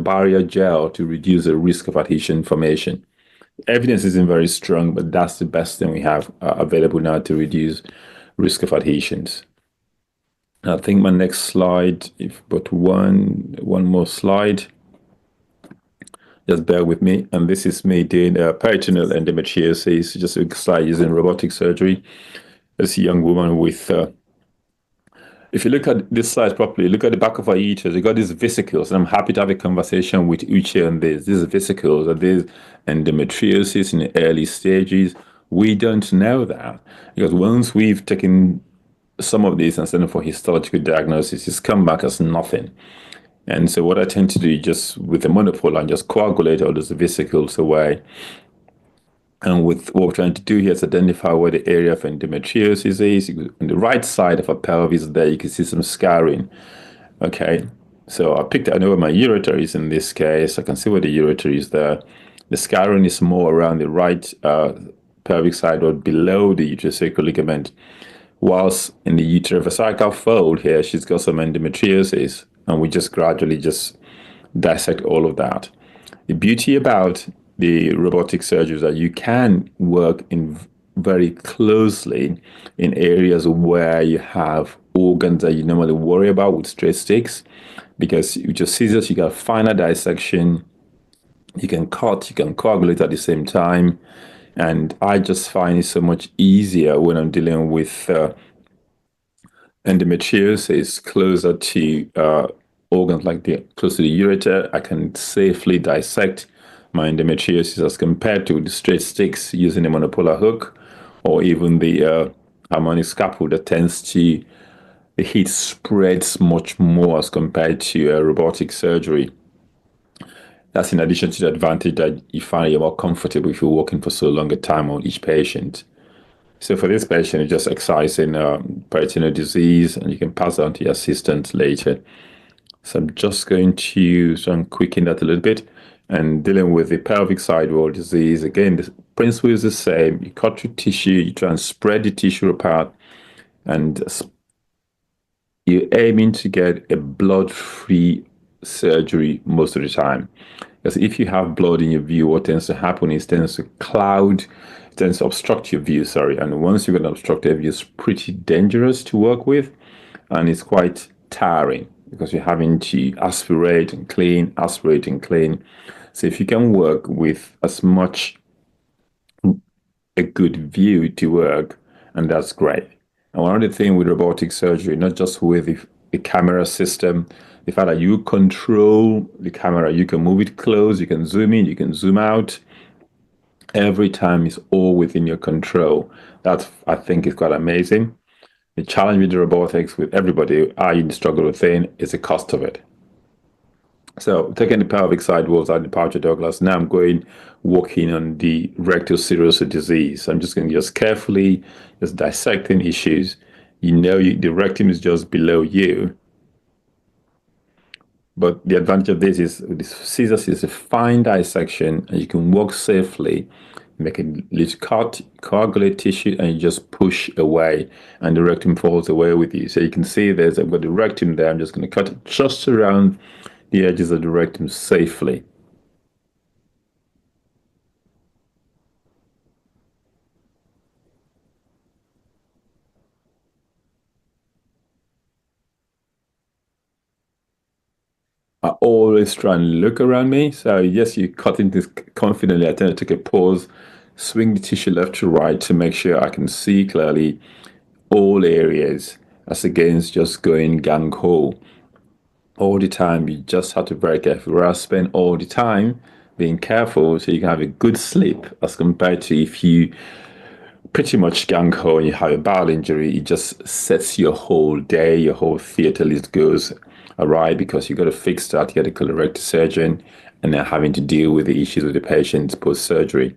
barrier gel to reduce the risk of adhesion formation. Evidence isn't very strong, but that's the best thing we have available now to reduce risk of adhesions. I think my next slide, if but one more slide. Just bear with me. And this is me doing peritoneal endometriosis, just a slide using robotic surgery. It's a young woman with, if you look at this slide properly, look at the back of her uterus, you got these vesicles, and I'm happy to have a conversation with Uche on this. These vesicles are these endometriosis in the early stages. We don't know that, because once we've taken some of these and sent them for histological diagnosis, it's come back as nothing. And so what I tend to do, just with the monopole, and just coagulate all those vesicles away. And with what we're trying to do here is identify where the area of endometriosis is. On the right side of a pelvis there, you can see some scarring. Okay, So I know where my ureter is in this case. I can see where the ureter is there. The scarring is more around the right pelvic side or below the uterosacral ligament. Whilst in the uterovesical fold here, she's got some endometriosis, and we just gradually just dissect all of that. The beauty about the robotic surgery is that you can work in very closely in areas where you have organs that you normally worry about with straight sticks, because with your scissors you got finer dissection, you can cut, you can coagulate at the same time, and I just find it so much easier when I'm dealing with endometriosis closer to organs like close to the ureter. I can safely dissect my endometriosis as compared to the straight sticks using a monopolar hook, or even the harmonic scalpel that tends to, the heat spreads much more as compared to robotic surgery. That's in addition to the advantage that you find you're more comfortable if you're working for so long a time on each patient. So for this patient, it's just excising peritoneal disease, and you can pass on to your assistant later. So I'm just going to quicken that a little bit. And dealing with the pelvic sidewall disease, again, the principle is the same. You cut through tissue, you try and spread the tissue apart, and you're aiming to get a blood-free surgery most of the time. Because if you have blood in your view, what tends to happen is it tends to obstruct your view, and once you've got an obstructive view, it's pretty dangerous to work with, and it's quite tiring because you're having to aspirate and clean. So if you can work with as much a good view to work, and that's great. And one of the things with robotic surgery, not just with the camera system, the fact that you control the camera, you can move it close, you can zoom in, you can zoom out. Every time is all within your control. That, I think, is quite amazing. The challenge with the robotics, with everybody, are you in the struggle within, is the cost of it. So taking the pelvic sidewalls out the pouch of Douglas, now I'm working on the rectal cirrhosis disease. I'm just going to carefully dissecting issues. The rectum is just below you. But the advantage of this is the scissors is a fine dissection, and you can work safely, make a little cut, coagulate tissue, and you just push away, and the rectum falls away with you. So you can see I've got the rectum there. I'm just going to cut it just around the edges of the rectum safely. I always try and look around me. So yes, you cut into this confidently. I tend to take a pause, swing the tissue left to right to make sure I can see clearly all areas, as against just going gang-ho. All the time, you just have to be very careful. Where I spend all the time being careful so you can have a good sleep, as compared to if you pretty much gang-ho and you have a bad injury, it just sets your whole day, your whole theater list goes awry, because you got to fix that, you got to colorectal surgeon, and then having to deal with the issues with the patients post-surgery.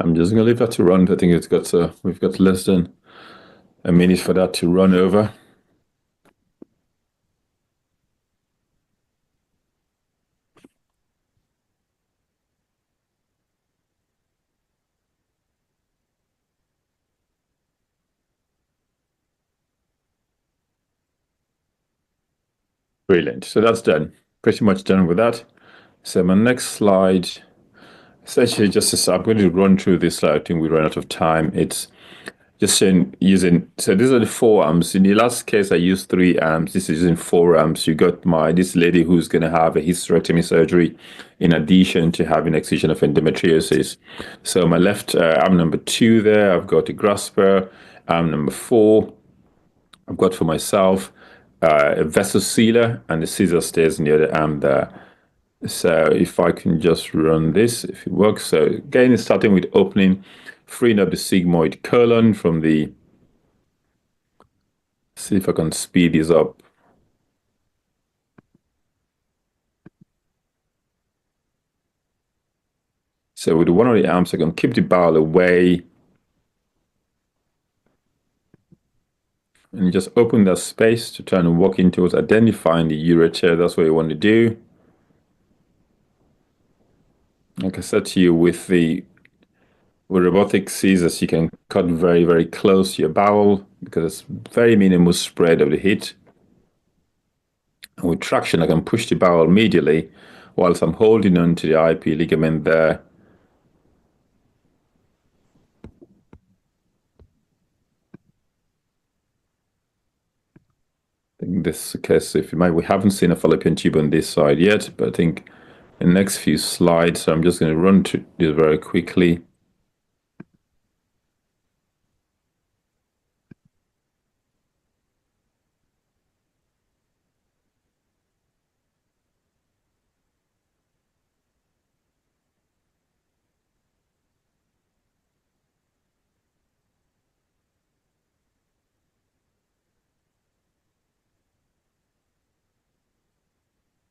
I'm just going to leave that to run. I think we've got less than a minute for that to run over. Brilliant. So that's done. Pretty much done with that. So my next slide, essentially I'm going to run through this slide. I think we run out of time. It's just using, so these are the 4 arms. In the last case, I used 3 arms. This is using 4 arms. You got this lady who's going to have a hysterectomy surgery in addition to having excision of endometriosis. So my left arm number 2 there, I've got a grasper. Arm number 4, I've got for myself a vessel sealer, and the scissor stays in the other arm there. So if I can just run this, if it works. So again, it's starting with opening, freeing up the sigmoid colon from the, see if I can speed this up. So with one of the arms, I can keep the bowel away and just open that space to try and walk into it, identifying the ureter. That's what you want to do. Like I said to you, with robotic scissors, you can cut very, very close to your bowel because it's very minimal spread of the heat. And with traction, I can push the bowel medially whilst I'm holding on to the IP ligament there. In this case, if you might, we haven't seen a fallopian tube on this side yet, but I think in the next few slides, so I'm just going to run through this very quickly.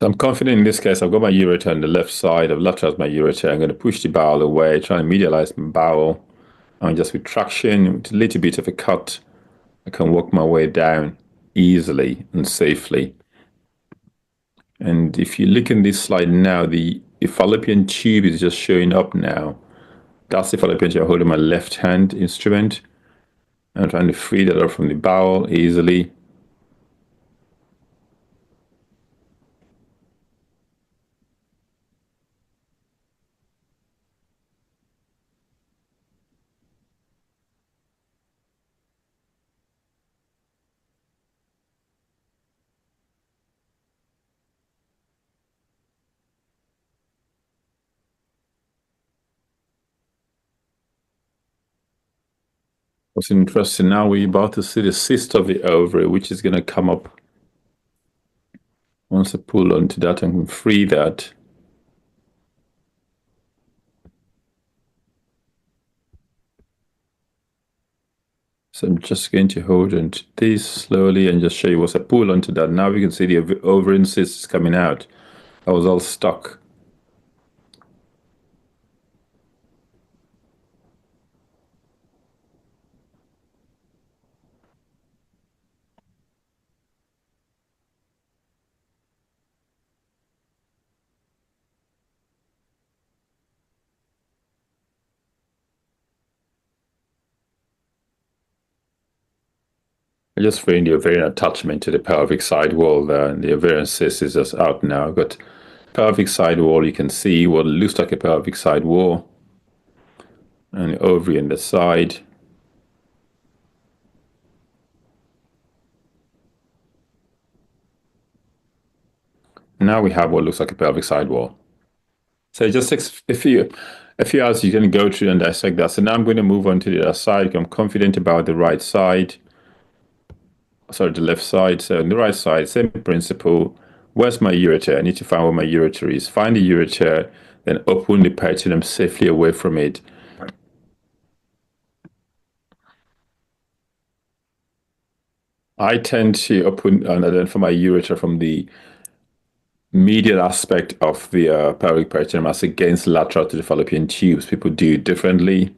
I'm confident in this case. I've got my ureter on the left side. I've lateralized my ureter. I'm going to push the bowel away, try and medialize my bowel. And just with traction, with a little bit of a cut, I can work my way down easily and safely. And if you look in this slide now, the fallopian tube is just showing up now. That's the fallopian tube. I'm holding my left hand instrument. I'm trying to free that up from the bowel easily. What's interesting now, we're about to see the cyst of the ovary, which is going to come up. Once I pull onto that, I can free that. So I'm just going to hold onto this slowly and just show you once I pull onto that. Now we can see the ovarian cyst is coming out. I was all stuck. I just freeing the ovarian attachment to the pelvic side wall there, and the ovarian cyst is just out now. I've got pelvic side wall. You can see what looks like a pelvic side wall, and the ovary on the side. Now we have what looks like a pelvic side wall. So it just takes a few hours you can go through and dissect that. So now I'm going to move on to the other side. I'm confident about the right side. Sorry, the left side. So on the right side, same principle. Where's my ureter? I need to find where my ureter is. Find the ureter, then open the peritoneum safely away from it. I tend to open and identify my ureter from the medial aspect of the pelvic peritoneum as against lateral to the fallopian tubes. People do it differently.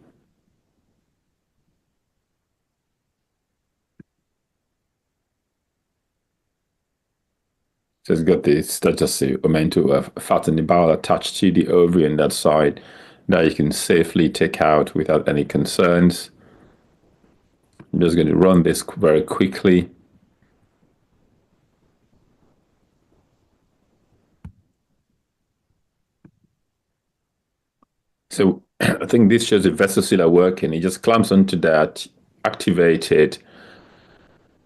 So it's got this, that's just meant to fat in the bowel attached to the ovary on that side that you can safely take out without any concerns. I'm just going to run this very quickly. So I think this shows the vessel working. It just clamps onto that, activate it,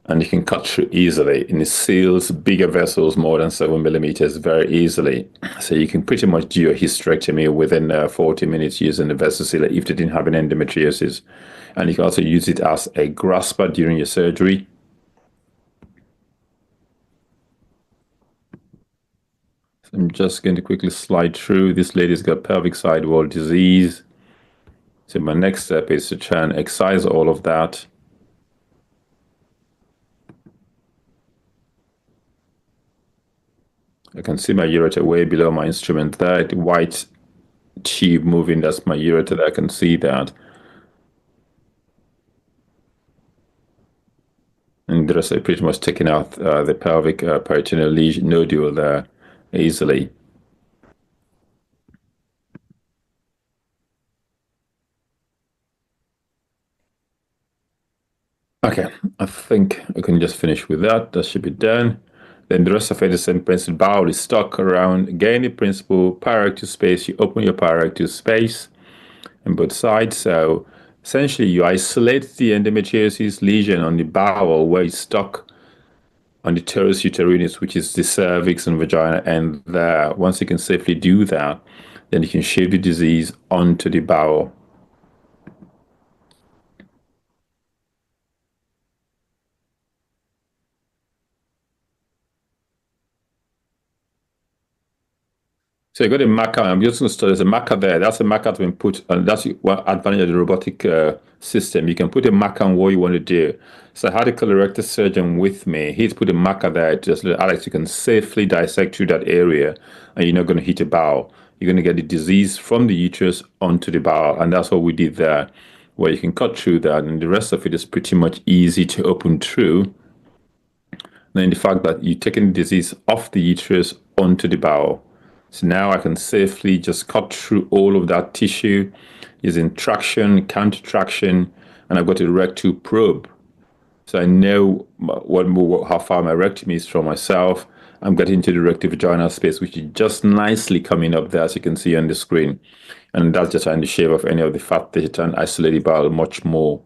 and you can cut through easily. And it seals bigger vessels more than 7 millimeters very easily. So you can pretty much do a hysterectomy within 40 minutes using the vessel sealer if they didn't have an endometriosis. And you can also use it as a grasper during your surgery. I'm just going to quickly slide through. This lady's got pelvic side wall disease. So my next step is to try and excise all of that. I can see my ureter way below my instrument there. The white tube moving, that's my ureter. I can see that. And the rest I pretty much taking out the pelvic peritoneal lesion nodule there easily. Okay, I think I can just finish with that. That should be done. Then the rest of it is the same principle. Bowel is stuck around. Again, the principle, pyorectal space, you open your pyorectal space on both sides. So essentially, you isolate the endometriosis lesion on the bowel where it's stuck on the teres uterinus, which is the cervix and vagina, and there. Once you can safely do that, then you can shift the disease onto the bowel. So you got a marker. I'm just going to start. There's a marker there. That's a marker to input, and that's one advantage of the robotic system. You can put a marker on what you want to do. So I had a colorectal surgeon with me. He's put a marker there. Just Alex, you can safely dissect through that area, and you're not going to hit a bowel. You're going to get the disease from the uterus onto the bowel, and that's what we did there, where you can cut through that, and the rest of it is pretty much easy to open through. Then the fact that you're taking the disease off the uterus onto the bowel. So now I can safely just cut through all of that tissue using traction, counter traction, and I've got a rectal probe. So I know how far my rectum is from myself. I'm getting to the rectovaginal space, which is just nicely coming up there, as you can see on the screen. And that's just trying to shave off any of the fat tissue and isolate the bowel much more.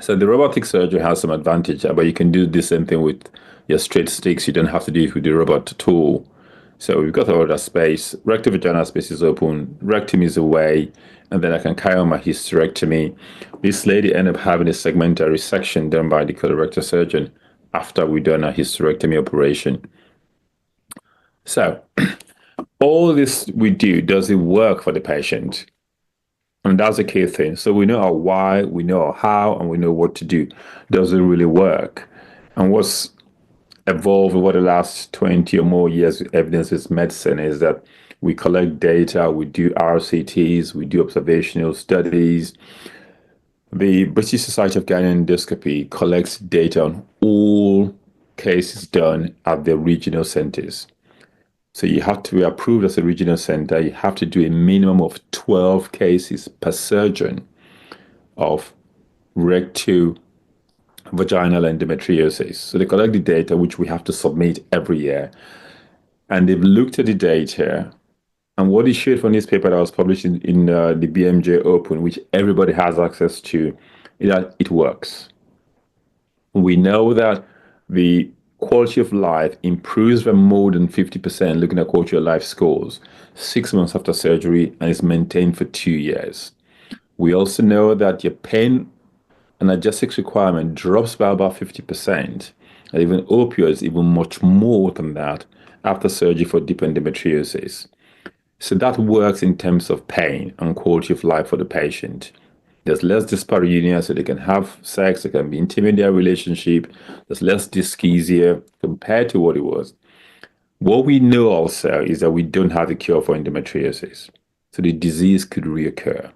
So the robotic surgery has some advantage, but you can do the same thing with your straight sticks. You don't have to do it with the robot tool. So we've got all that space. Rectovaginal space is open. Rectum is away. And then I can carry on my hysterectomy. This lady ended up having a segmental resection done by the colorectal surgeon after we've done a hysterectomy operation. So all this we do, does it work for the patient? And that's the key thing. So we know our why, we know our how, and we know what to do. Does it really work? And what's evolved over the last 20 or more years with evidence-based medicine is that we collect data, we do RCTs, we do observational studies. The British Society of Gynae Endoscopy collects data on all cases done at the regional centers. So you have to be approved as a regional center. You have to do a minimum of 12 cases per surgeon of rectovaginal endometriosis. So they collect the data, which we have to submit every year. And they've looked at the data. And what it showed from this paper that was published in the BMJ Open, which everybody has access to, is that it works. We know that the quality of life improves by more than 50%, looking at quality of life scores, 6 months after surgery, and is maintained for 2 years. We also know that your pain analgesics requirement drops by about 50%, and even opioids even much more than that after surgery for deep endometriosis. So that works in terms of pain and quality of life for the patient. There's less dyspareunia, so they can have sex, they can be intimate in their relationship. There's less dyschezia compared to what it was. What we know also is that we don't have a cure for endometriosis, so the disease could reoccur.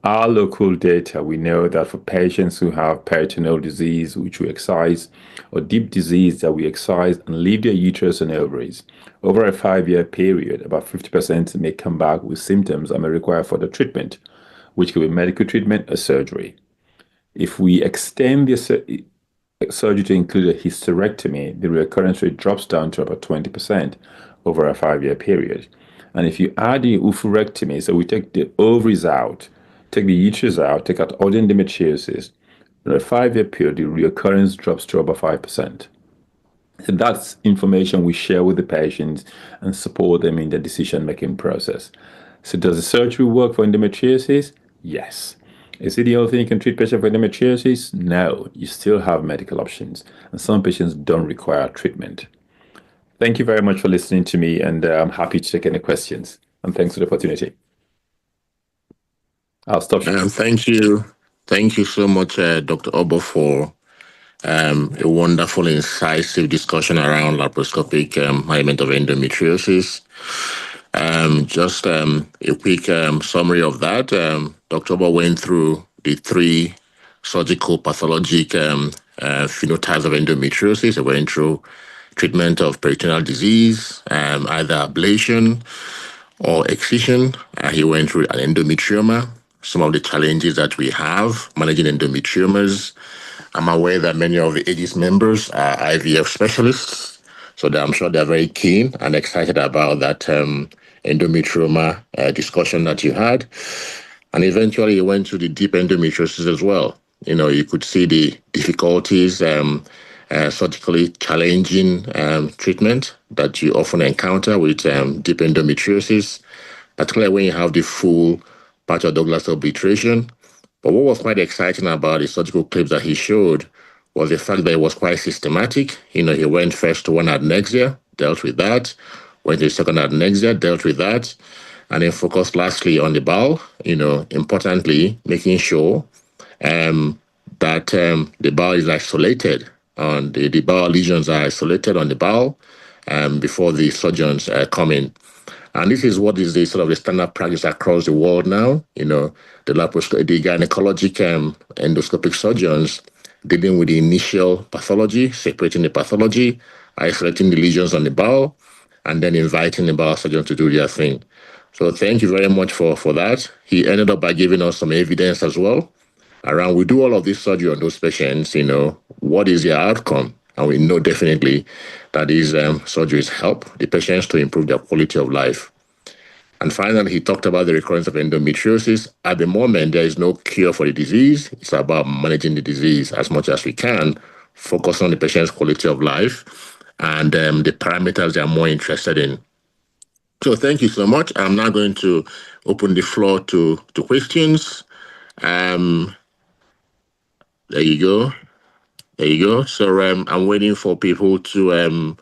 Our local data, we know that for patients who have peritoneal disease, which we excise, or deep disease that we excise and leave their uterus and ovaries, over a 5-year period, about 50% may come back with symptoms and may require further treatment, which could be medical treatment or surgery. If we extend the surgery to include a hysterectomy, the recurrence rate drops down to about 20% over a 5-year period. And if you add the oophorectomy, so we take the ovaries out, take the uterus out, take out all the endometriosis, in a 5-year period, the recurrence drops to about 5%. So that's information we share with the patients and support them in the decision-making process. So does the surgery work for endometriosis? Yes. Is it the only thing you can treat patients for endometriosis? No. You still have medical options, and some patients don't require treatment. Thank you very much for listening to me, and I'm happy to take any questions. And thanks for the opportunity. I'll stop. Thank you. Thank you so much, Dr. Obo, for a wonderful, incisive discussion around laparoscopic management of endometriosis. Just a quick summary of that. Dr. Obo went through the three surgical pathologic phenotypes of endometriosis. He went through treatment of peritoneal disease, either ablation or excision. He went through an endometrioma, some of the challenges that we have managing endometriomas. I'm aware that many of the AGIS members are IVF specialists, so I'm sure they're very keen and excited about that endometrioma discussion that you had. And eventually you went to the deep endometriosis as well. You could see the difficulties, surgically challenging treatment that you often encounter with deep endometriosis, particularly when you have the full partial Douglas obliteration. But what was quite exciting about the surgical clips that he showed was the fact that it was quite systematic. He went first to one adnexia, dealt with that, went to the second adnexia, dealt with that, and then focused lastly on the bowel, importantly, making sure that the bowel is isolated, and the bowel lesions are isolated on the bowel before the surgeons come in. And this is what is the sort of the standard practice across the world now. The gynecologic endoscopic surgeons dealing with the initial pathology, separating the pathology, isolating the lesions on the bowel, and then inviting the bowel surgeon to do their thing. So thank you very much for that. He ended up by giving us some evidence as well around, we do all of this surgery on those patients, what is their outcome? And we know definitely that these surgeries help the patients to improve their quality of life. And finally, he talked about the recurrence of endometriosis. At the moment, there is no cure for the disease. It's about managing the disease as much as we can, focus on the patient's quality of life and the parameters they are more interested in. So thank you so much. I'm now going to open the floor to questions. There you go. There you go. So I'm waiting for people to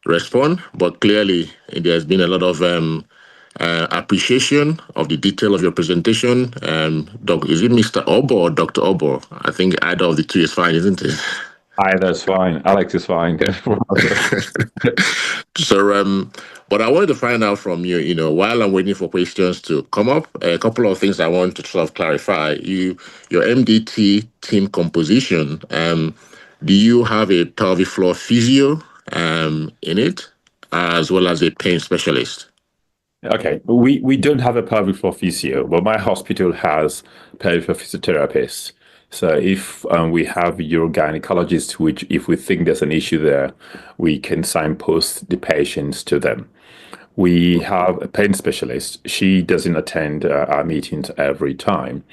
respond, but clearly there's been a lot of appreciation of the detail of your presentation. Is it Mr. Obo or Dr. Obo? I think either of the two is fine, isn't it? Either's fine. Alex is fine. So, but I wanted to find out from you, while I'm waiting for questions to come up, a couple of things I want to sort of clarify. Your MDT team composition, do you have a pelvic floor physio in it, as well as a pain specialist? Okay, we don't have a pelvic floor physio, but my hospital has pelvic floor physiotherapists. So if we have urogynecologists, which if we think there's an issue there, we can signpost the patients to them. We have a pain specialist. She doesn't attend our meetings every time.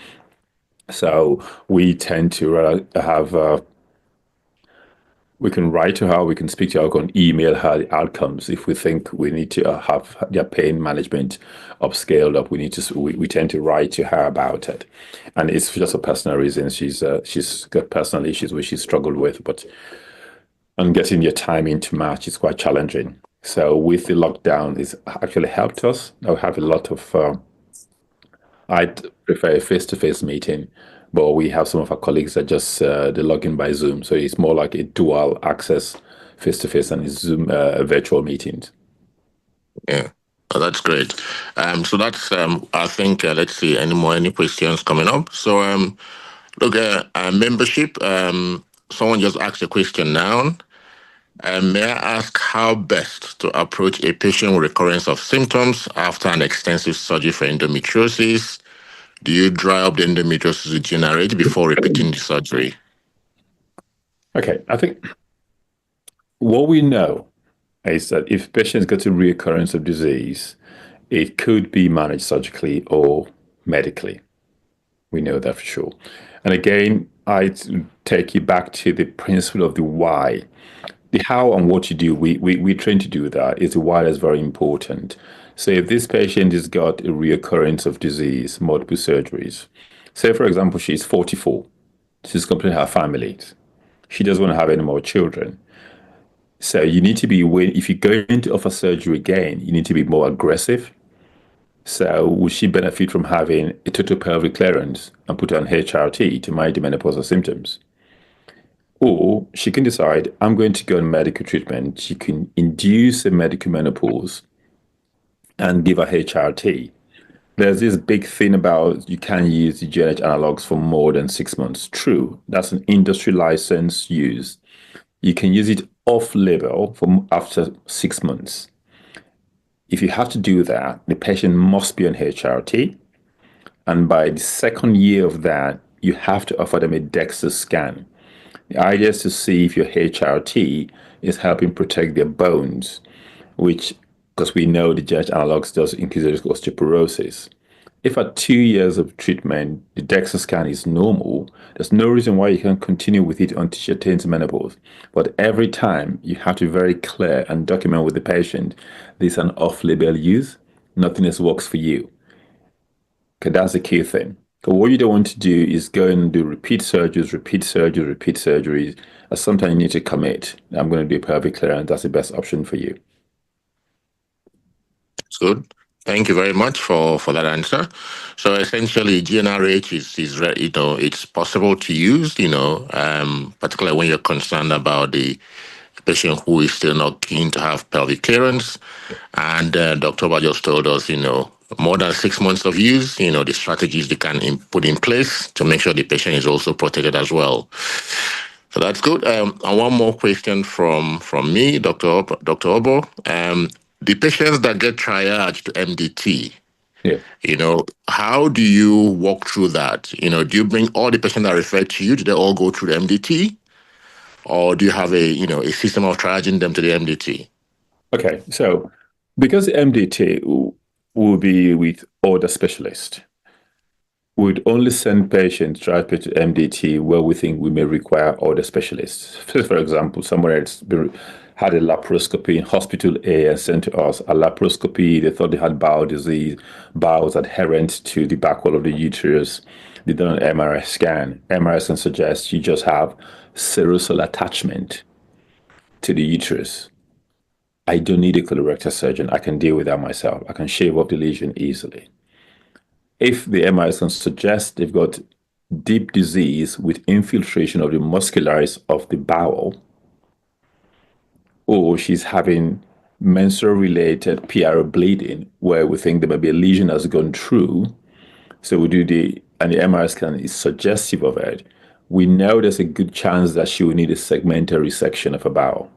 So we tend to have, we can write to her, we can speak to her, we can email her the outcomes. If we think we need to have their pain management upscaled up, we tend to write to her about it. And it's just for personal reasons. She's got personal issues which she struggled with, but and getting your timing to match is quite challenging. So with the lockdown, it's actually helped us. I have a lot of, I'd prefer a face-to-face meeting, but we have some of our colleagues that just they log in by Zoom. So it's more like a dual access face-to-face and Zoom virtual meetings. Yeah, oh, that's great. So that's, I think, let's see, any questions coming up? So look, membership, someone just asked a question now. May I ask how best to approach a patient with recurrence of symptoms after an extensive surgery for endometriosis? Do you dry up the endometriosis to regenerate before repeating the surgery? Okay, I think what we know is that if patients get a reoccurrence of disease, it could be managed surgically or medically. We know that for sure. And again, I take you back to the principle of the why. The how and what you do, we train to do that. Is the why that's very important. So if this patient has got a reoccurrence of disease, multiple surgeries, say for example, she's 44, she's completed her family, she doesn't want to have any more children. So you need to be, if you're going to offer surgery again, you need to be more aggressive. So would she benefit from having a total pelvic clearance and put on HRT to manage the menopausal symptoms? Or she can decide, I'm going to go on medical treatment. She can induce a medical menopause and give her HRT. There's this big thing about you can't use the GNH analogs for more than 6 months. True, that's an industry license use. You can use it off label for after 6 months. If you have to do that, the patient must be on HRT. And by the second year of that, you have to offer them a DEXA scan. The idea is to see if your HRT is helping protect their bones, which, because we know the GH analogs does increase the risk of osteoporosis. If at 2 years of treatment, the DEXA scan is normal, there's no reason why you can't continue with it until she attains menopause. But every time, you have to be very clear and document with the patient, this is an off-label use, nothing else works for you. Okay, that's the key thing. So what you don't want to do is go and do repeat surgeries. Sometimes you need to commit. I'm going to do pelvic clearance. That's the best option for you. That's good. Thank you very much for that answer. So essentially, GnRH is it's possible to use, particularly when you're concerned about the patient who is still not keen to have pelvic clearance. And Dr. Oba just told us, more than 6 months of use, the strategies they can put in place to make sure the patient is also protected as well. So that's good. And one more question from me, Dr. Obo. The patients that get triaged to MDT, how do you walk through that? Do you bring all the patients that refer to you? Do they all go through the MDT? Or do you have a system of triaging them to the MDT? Okay, so because the MDT will be with other specialists, we'd only send patients directly to MDT where we think we may require other specialists. For example, someone that's had a laparoscopy in hospital A and sent to us a laparoscopy. They thought they had bowel disease, bowels adherent to the back wall of the uterus. They done an MRI scan. MRI can suggest you just have serosal attachment to the uterus. I don't need a colorectal surgeon. I can deal with that myself. I can shave off the lesion easily. If the MRI can suggest they've got deep disease with infiltration of the muscularis of the bowel, or she's having menstrual-related PRO bleeding, where we think there might be a lesion that's gone through, so we do and the MRI scan is suggestive of it, we know there's a good chance that she will need a segmental resection of her bowel.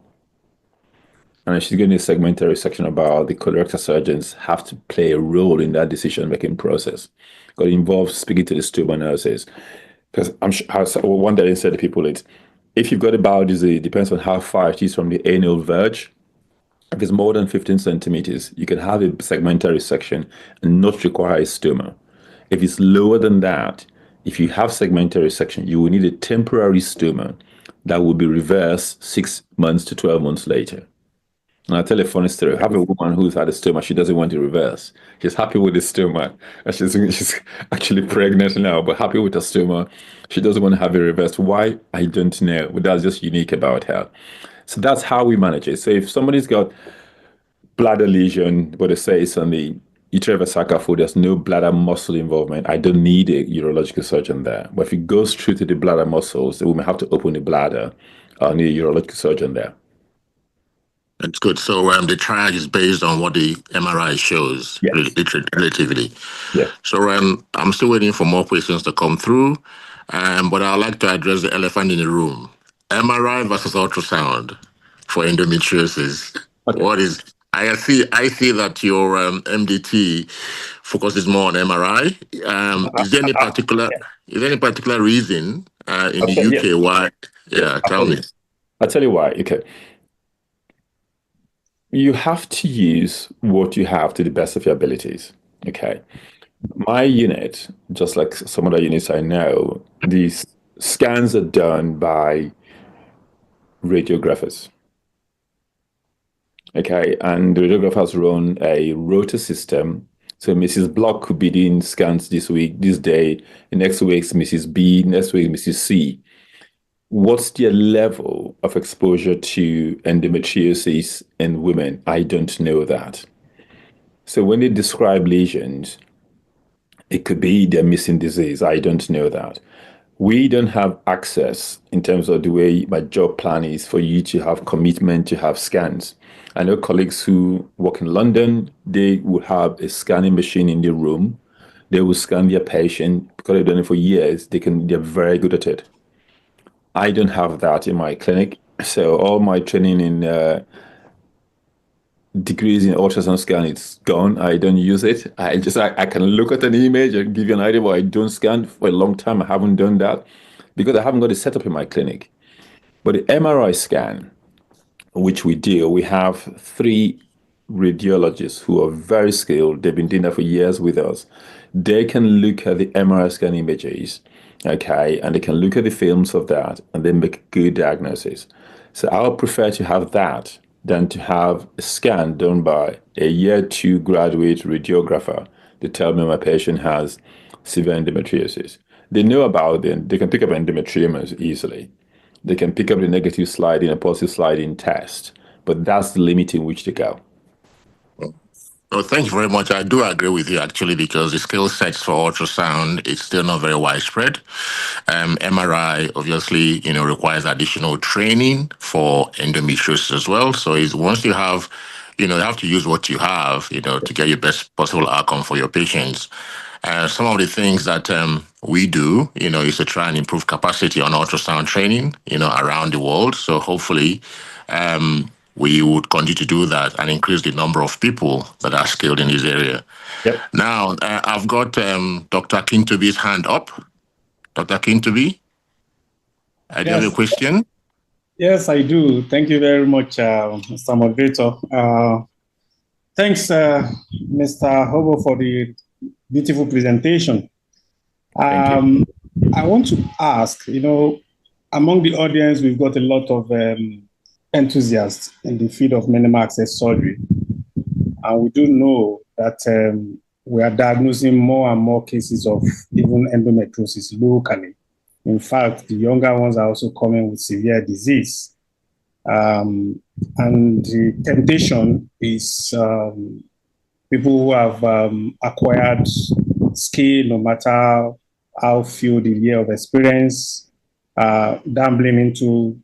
And if she's going to need a segmental resection of bowel, the colorectal surgeons have to play a role in that decision-making process. Because it involves speaking to the stoma nurses. Because one that I said to people is, if you've got a bowel disease, it depends on how far it is from the anal verge. If it's more than 15 centimeters, you can have a segmental resection and not require a stoma. If it's lower than that, if you have segmental resection, you will need a temporary stoma that will be reversed 6 months to 12 months later. And I'll tell you a funny story. I have a woman who's had a stoma. She doesn't want to reverse. She's happy with the stoma. She's actually pregnant now, but happy with the stoma. She doesn't want to have it reversed. Why? I don't know. But that's just unique about her. So that's how we manage it. So if somebody's got bladder lesion, but they say it's on the uterovesical fold, there's no bladder muscle involvement, I don't need a urological surgeon there. But if it goes through to the bladder muscles, then we may have to open the bladder. I'll need a urological surgeon there. That's good. So the triage is based on what the MRI shows, yes. relatively. Yeah. So I'm still waiting for more questions to come through, but I'd like to address the elephant in the room. MRI versus ultrasound for endometriosis. Okay. What is... I see that your MDT focuses more on MRI. Is there any particular reason in the UK why? Yeah, tell me. I'll tell you why. Okay. You have to use what you have to the best of your abilities. Okay. My unit, just like some other units I know, these scans are done by radiographers. Okay. And the radiographers run a rota system. So Mrs. Block could be doing scans this week, this day, the next week Mrs. B, next week Mrs. C. What's their level of exposure to endometriosis in women? I don't know that. So when they describe lesions, it could be they're missing disease. I don't know that. We don't have access in terms of the way my job plan is for you to have commitment to have scans. I know colleagues who work in London, they will have a scanning machine in the room. They will scan their patient because they've done it for years. They're very good at it. I don't have that in my clinic. So all my training in degrees in ultrasound scan, it's gone. I don't use it. I can look at an image and give you an idea, but I don't scan for a long time. I haven't done that because I haven't got it set up in my clinic. But the MRI scan, which we do, we have 3 radiologists who are very skilled. They've been doing that for years with us. They can look at the MRI scan images, okay, and they can look at the films of that and then make good diagnosis. So I would prefer to have that than to have a scan done by a year 2 graduate radiographer to tell me my patient has severe endometriosis. They know about it. They can pick up endometriomas easily. They can pick up the negative sliding and positive sliding test, but that's the limit in which to go. Oh, thank you very much. I do agree with you actually, because the skill sets for ultrasound is still not very widespread. MRI obviously, requires additional training for endometriosis as well. So it's once you have, you have to use what you have, to get your best possible outcome for your patients. Some of the things that we do, is to try and improve capacity on ultrasound training, around the world. So hopefully, we would continue to do that and increase the number of people that are skilled in this area. Yep. Now, I've got Dr. Kintobi's hand up. Dr. Kintobi, do you have a question? Yes, I do. Thank you very much, Mr. Moderator. Thanks, Mr. Hobo, for the beautiful presentation. Thank you. I want to ask, among the audience, we've got a lot of enthusiasts in the field of minimal access surgery. And we do know that we are diagnosing more and more cases of even endometriosis locally. In fact, the younger ones are also coming with severe disease. And the temptation is people who have acquired skill, no matter how few the year of experience, gambling into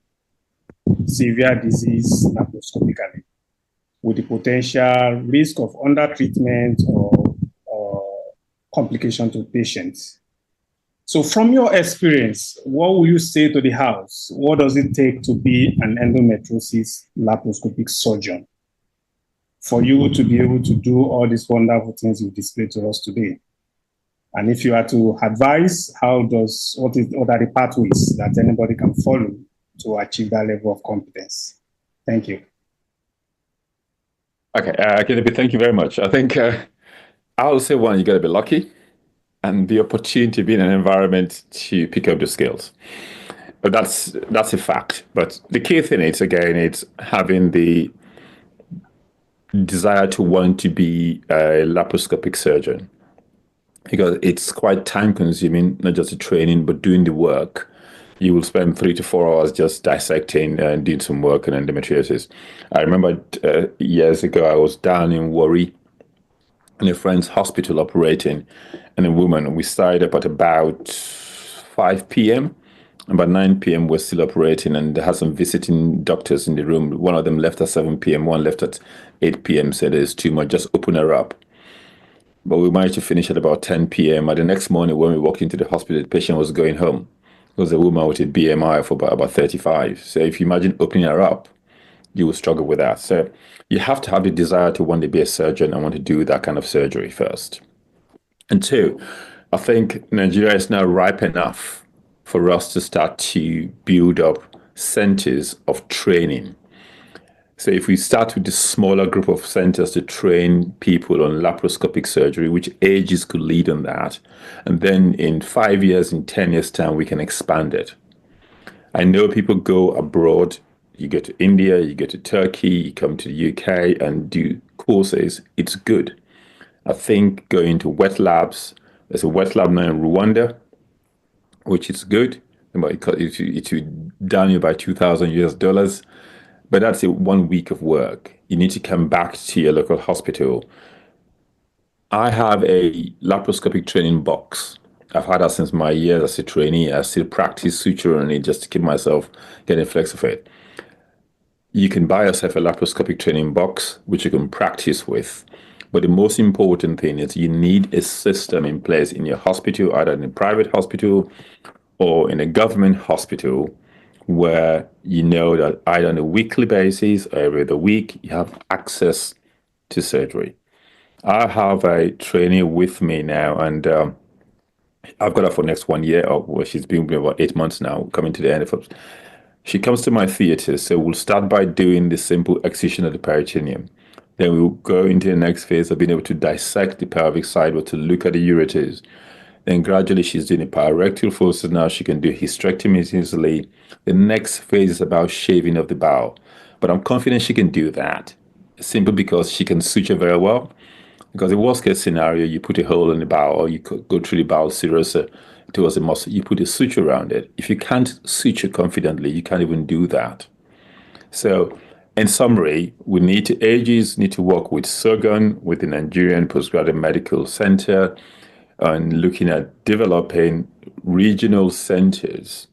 severe disease laparoscopically, with the potential risk of undertreatment or complication to patients. So from your experience, what will you say to the house? What does it take to be an endometriosis laparoscopic surgeon for you to be able to do all these wonderful things you displayed to us today? And if you are to advise, what are the pathways that anybody can follow to achieve that level of competence? Thank you. Okay, thank you very much. I think I'll say one, you got to be lucky and the opportunity to be in an environment to pick up the skills. But that's a fact. But the key thing is, again, it's having the desire to want to be a laparoscopic surgeon, because it's quite time consuming, not just the training, but doing the work. You will spend 3 to 4 hours just dissecting and doing some work on endometriosis. I remember years ago, I was down in Warri in a friend's hospital operating, and a woman, we started up at about 5 p.m. About 9 p.m. we're still operating, and they had some visiting doctors in the room. One of them left at 7 p.m., one left at 8 p.m., said there's too much, just open her up. But we managed to finish at about 10 p.m. And the next morning when we walked into the hospital, the patient was going home. It was a woman with a BMI of about 35. So if you imagine opening her up, you will struggle with that. So you have to have the desire to want to be a surgeon and want to do that kind of surgery first. And 2, I think Nigeria is now ripe enough for us to start to build up centers of training. So if we start with this smaller group of centers to train people on laparoscopic surgery, which ages could lead on that, and then in 5 years, in 10 years' time, we can expand it. I know people go abroad. You go to India, you go to Turkey, you come to the UK and do courses. It's good. I think going to wet labs, there's a wet lab now in Rwanda, which is good. It would down you by $2,000, but that's 1 week of work. You need to come back to your local hospital. I have a laparoscopic training box. I've had that since my years as a trainee. I still practice suturing it just to keep myself getting flexified. You can buy yourself a laparoscopic training box, which you can practice with. But the most important thing is you need a system in place in your hospital, either in a private hospital or in a government hospital, where you know that either on a weekly basis or every other week, you have access to surgery. I have a trainee with me now, and I've got her for next 1 year. Well, she's been with me about 8 months now, coming to the end of it. She comes to my theater, so we'll start by doing the simple excision of the peritoneum. Then we'll go into the next phase of being able to dissect the pelvic side or to look at the ureters. Then gradually she's doing a pararectal fossa. Now she can do hysterectomy easily. The next phase is about shaving of the bowel. But I'm confident she can do that, simply because she can suture very well. Because the worst case scenario, you put a hole in the bowel, or you could go through the bowel serous towards the muscle, you put a suture around it. If you can't suture confidently, you can't even do that. So, in summary, AGs need to work with SOGON, with the Nigerian Postgraduate Medical Center, and looking at developing regional centers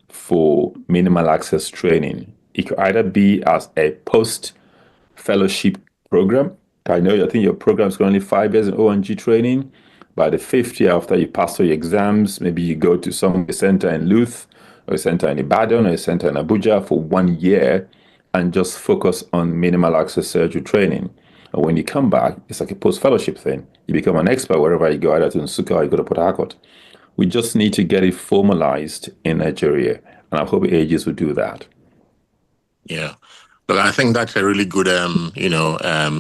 for minimal access training. It could either be as a post-fellowship program. I think your program is only 5 years in O&G training. By the 5th year, after you pass all your exams, maybe you go to some center in Luth, or a center in Ibadan, or a center in Abuja for 1 year and just focus on minimal access surgery training. And when you come back, it's like a post-fellowship thing. You become an expert wherever you go, either to Nsukka or you go to Port Harcourt. We just need to get it formalized in Nigeria, and I hope AGs will do that. Yeah. Look, I think that's a really good,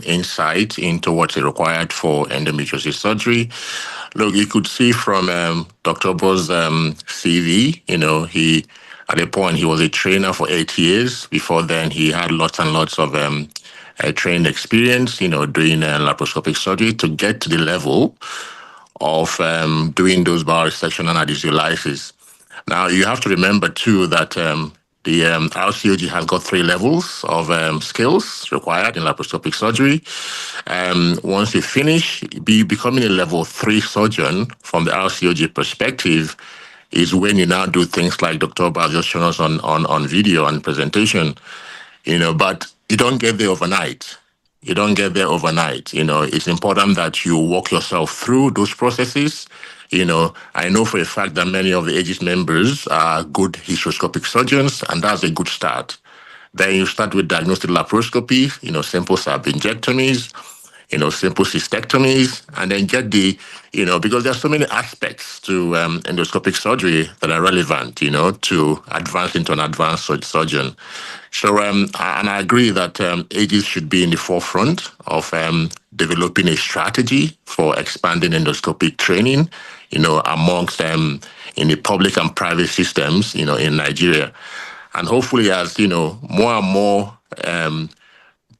insight into what's required for endometriosis surgery. Look, you could see from Dr. Bo's CV, he, at a point, he was a trainer for 8 years. Before then, he had lots and lots of trained experience, doing laparoscopic surgery to get to the level of doing those bowel resection and anesthesiolisis. Now, you have to remember, too, that the RCOG has got 3 levels of skills required in laparoscopic surgery. Once you finish, becoming a level 3 surgeon from the RCOG perspective is when you now do things like Dr. Baz just shown us on video and presentation, but you don't get there overnight. It's important that you walk yourself through those processes. I know for a fact that many of the AGIS members are good hysteroscopic surgeons, and that's a good start. Then you start with diagnostic laparoscopy, simple subingectomies, simple cystectomies, and then get because there's so many aspects to endoscopic surgery that are relevant, to advance into an advanced surgeon. So, and I agree that AGs should be in the forefront of developing a strategy for expanding endoscopic training, amongst them in the public and private systems, in Nigeria. And hopefully, as, more and more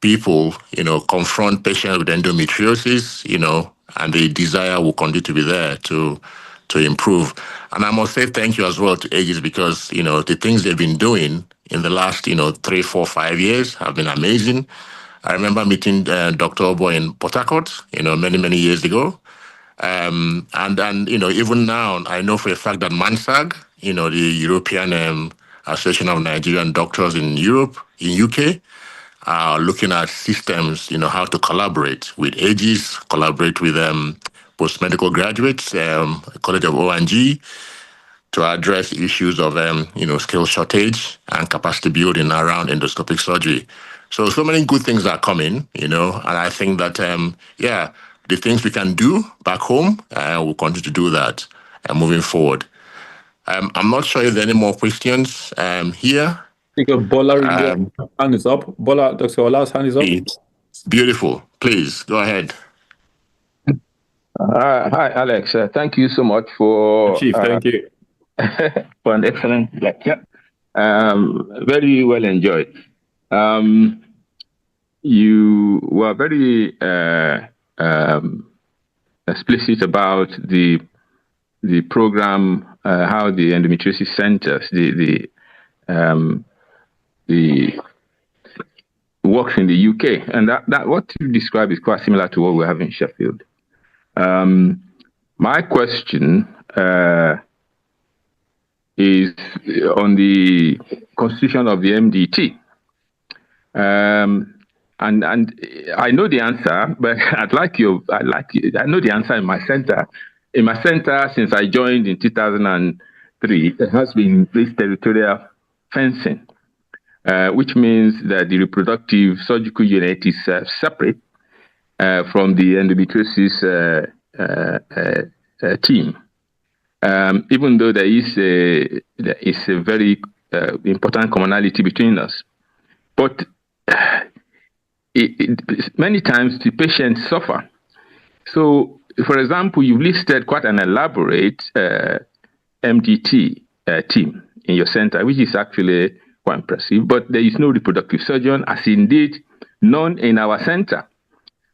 people, confront patients with endometriosis, and the desire will continue to be there to improve. And I must say thank you as well to AGIS because, the things they've been doing in the last, 3, 4, 5 years have been amazing. I remember meeting Dr. Obo in Port Harcourt, many, many years ago. And even now, I know for a fact that MANSAG, the European Association of Nigerian Doctors in Europe, in UK, are looking at systems, how to collaborate with AGs, collaborate with post-medical graduates, College of O&G, to address issues of, skill shortage and capacity building around endoscopic surgery. So many good things are coming, and I think that, the things we can do back home, we'll continue to do that moving forward. I'm not sure if there are any more questions here. I think Bola, hand is up. Bola, Dr. Ola's hand is up. Beautiful. Please, go ahead. Hi, Alex. Thank you so much for... Chief, thank you. for an excellent lecture. Very well enjoyed. You were very explicit about the program how the endometriosis centers, the works in the UK, and that what you describe is quite similar to what we have in Sheffield. My question is on the constitution of the MDT. And I know the answer, but I know the answer in my center. In my center, since I joined in 2003, there has been this territorial fencing, which means that the reproductive surgical unit is separate from the endometriosis team. Even though there is a very important commonality between us. But many times the patients suffer. So, for example, you've listed quite an elaborate MDT team in your center, which is actually quite impressive, but there is no reproductive surgeon, as indeed none in our center.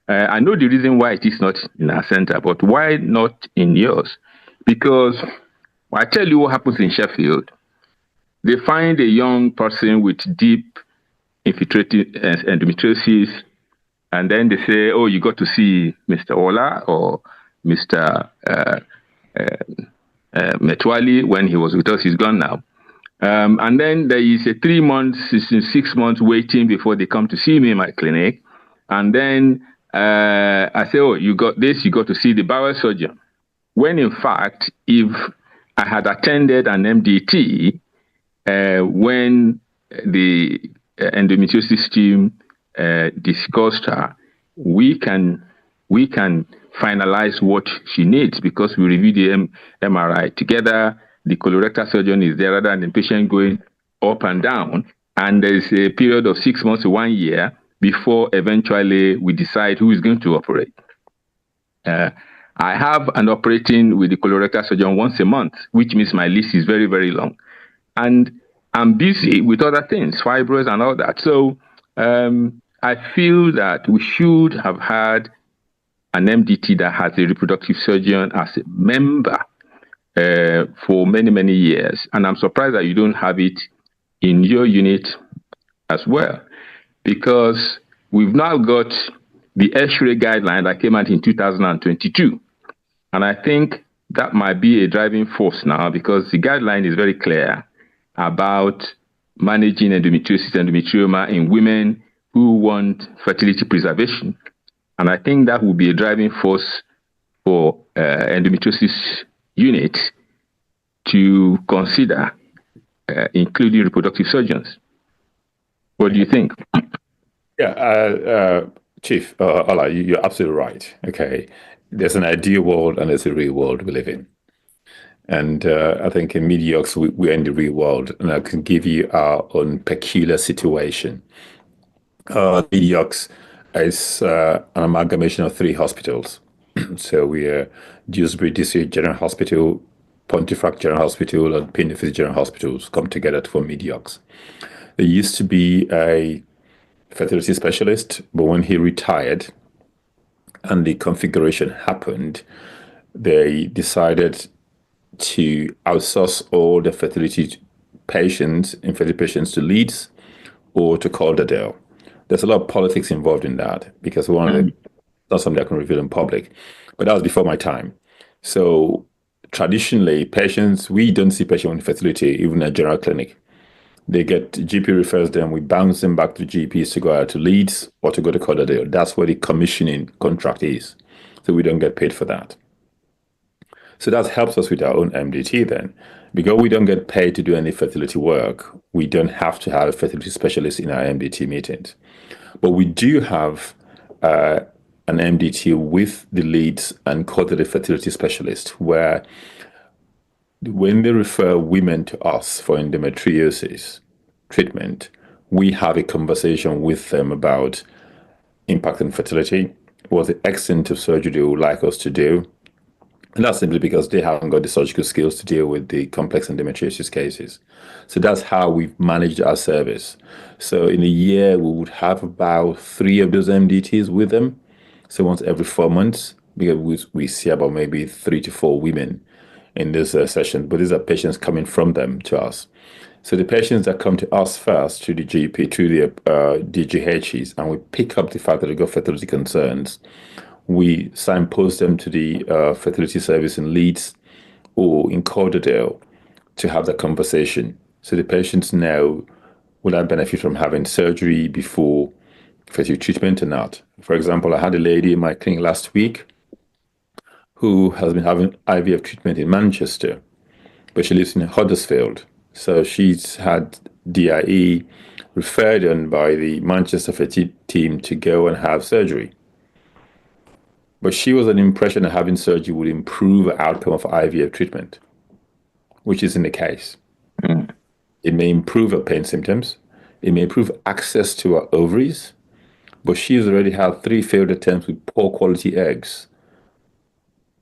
I know the reason why it is not in our center, but why not in yours? Because I tell you what happens in Sheffield. They find a young person with deep infiltrating endometriosis, and then they say, oh, you got to see Mr. Ola or Mr. Metwali when he was with us. He's gone now. And then there is a 3 months, 6 months waiting before they come to see me in my clinic. And then I say, oh, you got this, you got to see the bowel surgeon. When in fact, if I had attended an MDT when the endometriosis team discussed her, we can finalize what she needs, because we review the MRI together. The colorectal surgeon is there rather than the patient going up and down. And there's a period of 6 months to 1 year before eventually we decide who is going to operate. I have an operating with the colorectal surgeon once a month, which means my list is very, very long. And I'm busy with other things, fibroids and all that. So I feel that we should have had an MDT that has a reproductive surgeon as a member for many, many years. And I'm surprised that you don't have it in your unit as well, because we've now got the X-ray guideline that came out in 2022. And I think that might be a driving force now, because the guideline is very clear about managing endometriosis, endometrioma in women who want fertility preservation. And I think that will be a driving force for endometriosis units to consider including reproductive surgeons. What do you think? Yeah, Chief Ola, you're absolutely right. Okay, there's an ideal world and there's a real world we live in. And I think in Mediox, we're in the real world, and I can give you our own peculiar situation. Mediox is an amalgamation of 3 hospitals. So we are Dewsbury District General Hospital, Pontefract General Hospital, and Pinderfield General Hospitals come together to form Mediox. There used to be a fertility specialist, but when he retired and the configuration happened, they decided to outsource all the fertility patients, infertility patients, to Leeds or to Calderdale. There's a lot of politics involved in that, because one of the, not something I can reveal in public, but that was before my time. So traditionally, patients, we don't see patients with fertility even in a general clinic. They get GP refers them, we bounce them back to GPs to go out to Leeds or to go to Calderdale. That's where the commissioning contract is. So we don't get paid for that. So that helps us with our own MDT then. Because we don't get paid to do any fertility work, we don't have to have a fertility specialist in our MDT meetings. But we do have an MDT with the Leeds and Calderdale fertility specialist, where when they refer women to us for endometriosis treatment, we have a conversation with them about impact on fertility, what the extent of surgery they would like us to do. And that's simply because they haven't got the surgical skills to deal with the complex endometriosis cases. So that's how we've managed our service. So in a year, we would have about 3 of those MDTs with them. So once every 4 months, because we see about maybe 3 to 4 women in this session, but these are patients coming from them to us. So the patients that come to us first through the GP, through the DGHs, and we pick up the fact that they've got fertility concerns, we signpost them to the fertility service in Leeds or in Corderdale to have that conversation. So the patients know, will I benefit from having surgery before fertility treatment or not? For example, I had a lady in my clinic last week who has been having IVF treatment in Manchester, but she lives in Huddersfield. So she's had DIE referred on by the Manchester fertility team to go and have surgery. But she was an impression that having surgery would improve the outcome of IVF treatment, which isn't the case. It may improve her pain symptoms. It may improve access to her ovaries, but she's already had 3 failed attempts with poor quality eggs.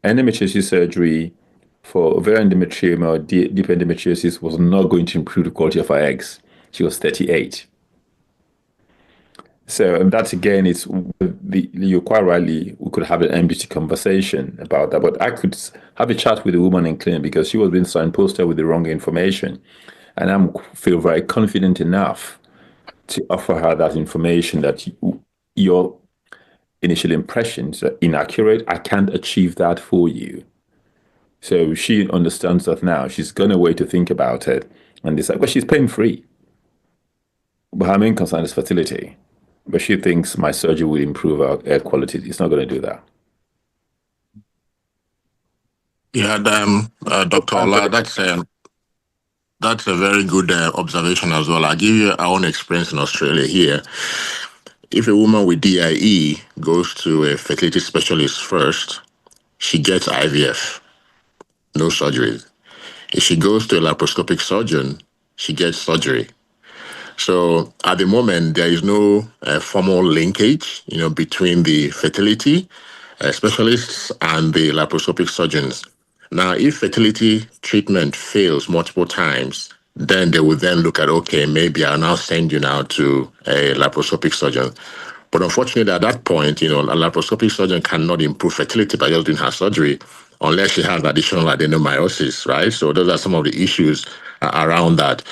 Endometriosis surgery for ovarian endometrioma or deep endometriosis was not going to improve the quality of her eggs. She was 38. So, and that's again, you're quite rightly, we could have an MDT conversation about that, but I could have a chat with a woman in clinic because she was being signposted with the wrong information. And I feel very confident enough to offer her that information that your initial impressions are inaccurate. I can't achieve that for you. So she understands that now. She's gone away to think about it and decide, well, she's pain-free. But her main concern is fertility. But she thinks my surgery will improve her egg quality. It's not going to do that. Yeah, Dr. Ola, that's a very good observation as well. I'll give you our own experience in Australia here. If a woman with DIE goes to a fertility specialist first, she gets IVF, no surgery. If she goes to a laparoscopic surgeon, she gets surgery. So at the moment, there is no formal linkage, between the fertility specialists and the laparoscopic surgeons. Now, if fertility treatment fails multiple times, then they will then look at, okay, maybe I'll now send you now to a laparoscopic surgeon. But unfortunately, at that point, a laparoscopic surgeon cannot improve fertility by just doing her surgery unless she has additional adenomyosis, right? So those are some of the issues around that.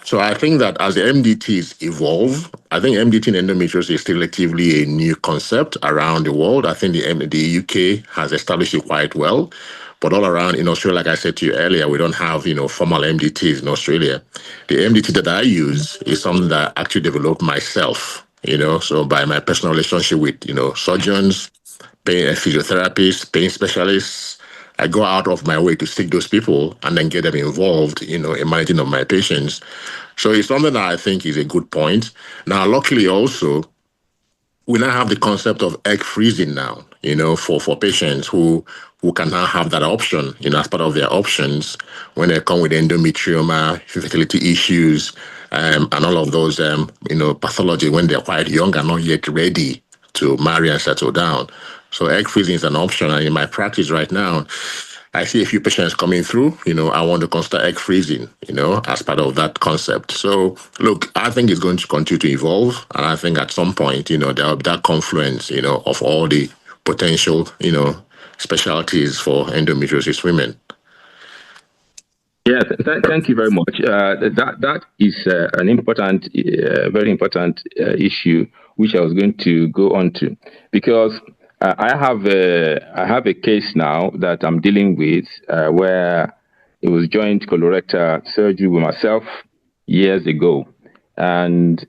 So I think that as the MDTs evolve, I think MDT in endometriosis is still relatively a new concept around the world. I think the UK has established it quite well. But all around in Australia, like I said to you earlier, we don't have, formal MDTs in Australia. The MDT that I use is something that I actually developed myself, so by my personal relationship with, surgeons, pain physiotherapists, pain specialists. I go out of my way to seek those people and then get them involved, in managing of my patients. So it's something that I think is a good point. Now, luckily also, we now have the concept of egg freezing now, for patients who can now have that option, as part of their options when they come with endometrioma, fertility issues, and all of those, pathology when they're quite young and not yet ready to marry and settle down. So egg freezing is an option. And in my practice right now, I see a few patients coming through, I want to consider egg freezing, as part of that concept. So, look, I think it's going to continue to evolve. And I think at some point, there'll be that confluence, of all the potential, specialties for endometriosis women. Yeah, thank you very much. That is an important, very important issue, which I was going to go on to, because I have a case now that I'm dealing with where it was joint colorectal surgery with myself years ago, and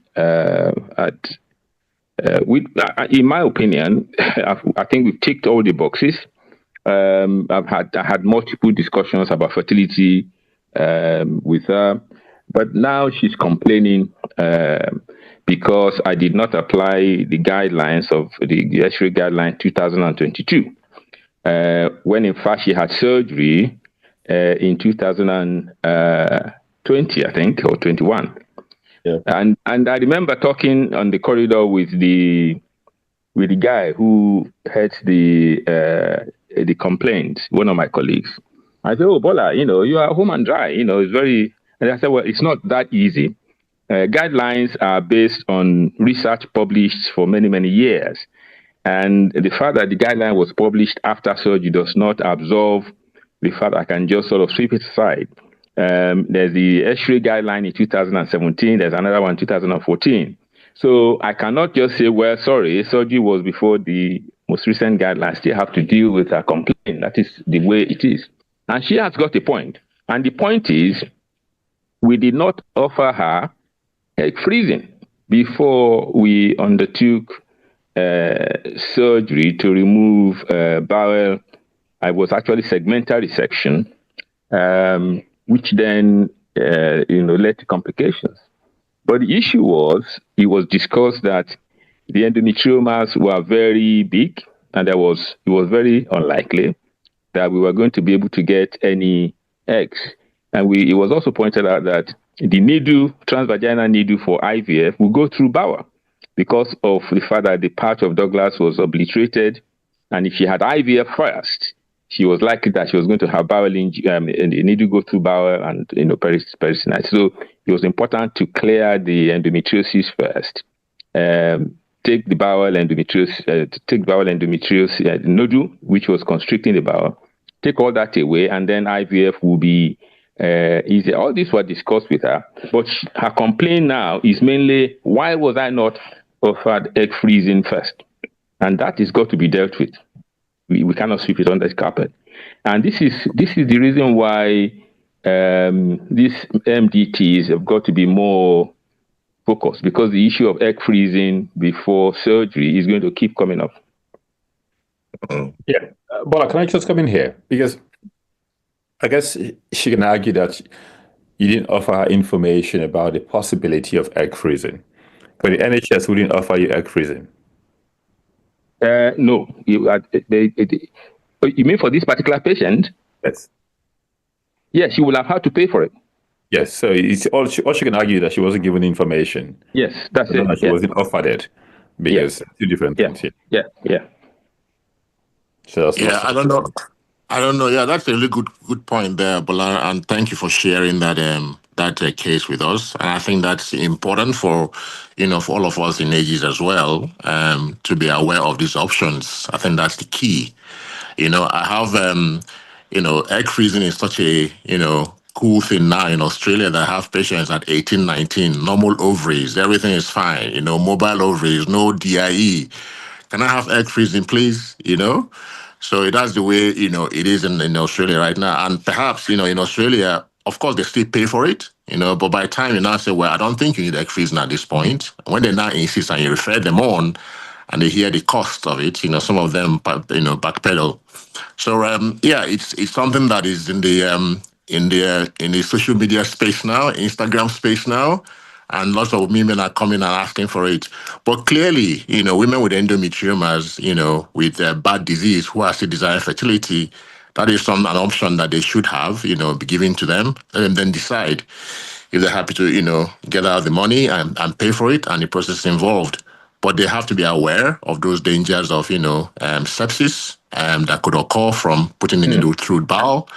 in my opinion, I think we've ticked all the boxes. I had multiple discussions about fertility with her, but now she's complaining because I did not apply the guidelines of the X-ray guideline 2022, when in fact she had surgery in 2020, I think, or 21. Yeah. And I remember talking on the corridor with the guy who heads the complaint, one of my colleagues. I said, "Oh, Bola, you are home and dry. It's very." And I said, "Well, it's not that easy. Guidelines are based on research published for many, many years. And the fact that the guideline was published after surgery does not absolve the fact I can just sort of sweep it aside. There's the X-ray guideline in 2017. There's another one in 2014. So I cannot just say, well, sorry, surgery was before the most recent guidelines. Still have to deal with her complaint. That is the way it is. And she has got a point. And the point is, we did not offer her egg freezing before we undertook surgery to remove bowel. I was actually segmental resection, which then led to complications. But the issue was, it was discussed that the endometriomas were very big, and it was very unlikely that we were going to be able to get any eggs. And it was also pointed out that the needle, transvaginal needle for IVF, will go through bowel because of the fact that the patch of Douglas was obliterated. And if she had IVF first, she was likely that she was going to have bowel injury, and the needle go through bowel and peritonitis. So it was important to clear the endometriosis first. Take the bowel endometriosis nodule, which was constricting the bowel. Take all that away, and then IVF will be easy. All these were discussed with her, but her complaint now is mainly, why was I not offered egg freezing first? And that is got to be dealt with. We cannot sweep it under the carpet. And this is the reason why these MDTs have got to be more focused, because the issue of egg freezing before surgery is going to keep coming up. Yeah. Bola, can I just come in here? Because I guess she can argue that you didn't offer her information about the possibility of egg freezing. But the NHS wouldn't offer you egg freezing. No. You mean for this particular patient? Yes. Yes, she will have had to pay for it. Yes, so it's all she can argue that she wasn't given information. Yes, that's it. That she wasn't offered it, because two different things here. Yeah. So that's I don't know. Yeah, that's a really good point there, Bola, and thank you for sharing that case with us. And I think that's important for for all of us in ages as well, to be aware of these options. I think that's the key. I have egg freezing is such a cool thing now in Australia that have patients at 18, 19, normal ovaries, everything is fine, mobile ovaries, no DIE. Can I have egg freezing, please? So that's the way, it is in Australia right now. And perhaps, in Australia, of course, they still pay for it, but by the time you now say, well, I don't think you need egg freezing at this point, when they now insist and you refer them on and they hear the cost of it, some of them, backpedal. So, it's something that is in the social media space now, Instagram space now, and lots of women are coming and asking for it. But clearly, women with endometriomas, with bad disease who are still desiring fertility, that is an option that they should have, be given to them, and then decide if they're happy to, get out the money and pay for it and the process involved. But they have to be aware of those dangers of, sepsis that could occur from putting the needle through bowel.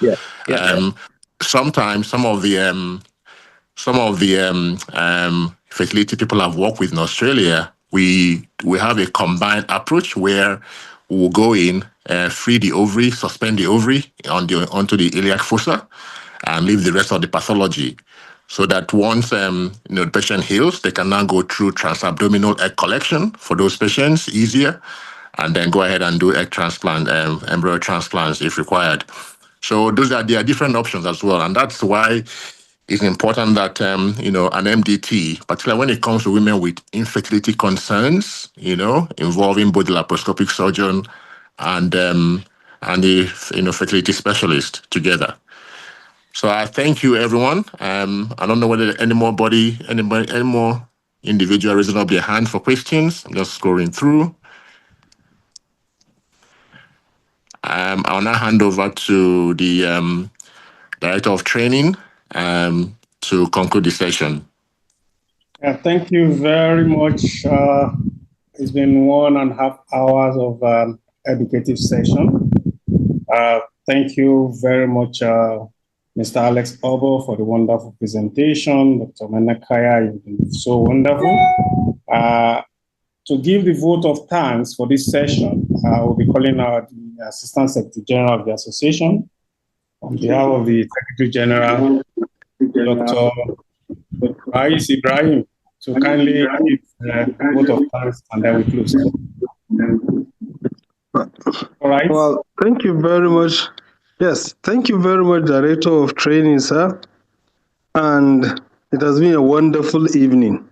Sometimes some of the fertility people I've worked with in Australia, we have a combined approach where we'll go in, free the ovary, suspend the ovary onto the iliac fossa, and leave the rest of the pathology. So that once the patient heals, they can now go through transabdominal egg collection for those patients, easier, and then go ahead and do egg transplant, embryo transplants if required. So there are different options as well, and that's why it's important that an MDT, particularly when it comes to women with infertility concerns, involving both the laparoscopic surgeon and the fertility specialist together. So I thank you, everyone. I don't know whether any more individual raising up their hand for questions. I'm just scrolling through. I'll now hand over to the Director of Training to conclude the session. Thank you very much. It's been 1.5 hours of educative session. Thank you very much, Mr. Alex Obo, for the wonderful presentation. Dr. Menakaya, you've been so wonderful. To give the vote of thanks for this session, we'll be calling out the Assistant Secretary General of the Association, on behalf of the Secretary General, Dr. Rais Ibrahim, to kindly give a vote of thanks, and then we close. All right. Well, thank you very much. Yes, thank you very much, Director of Training, sir. And it has been a wonderful evening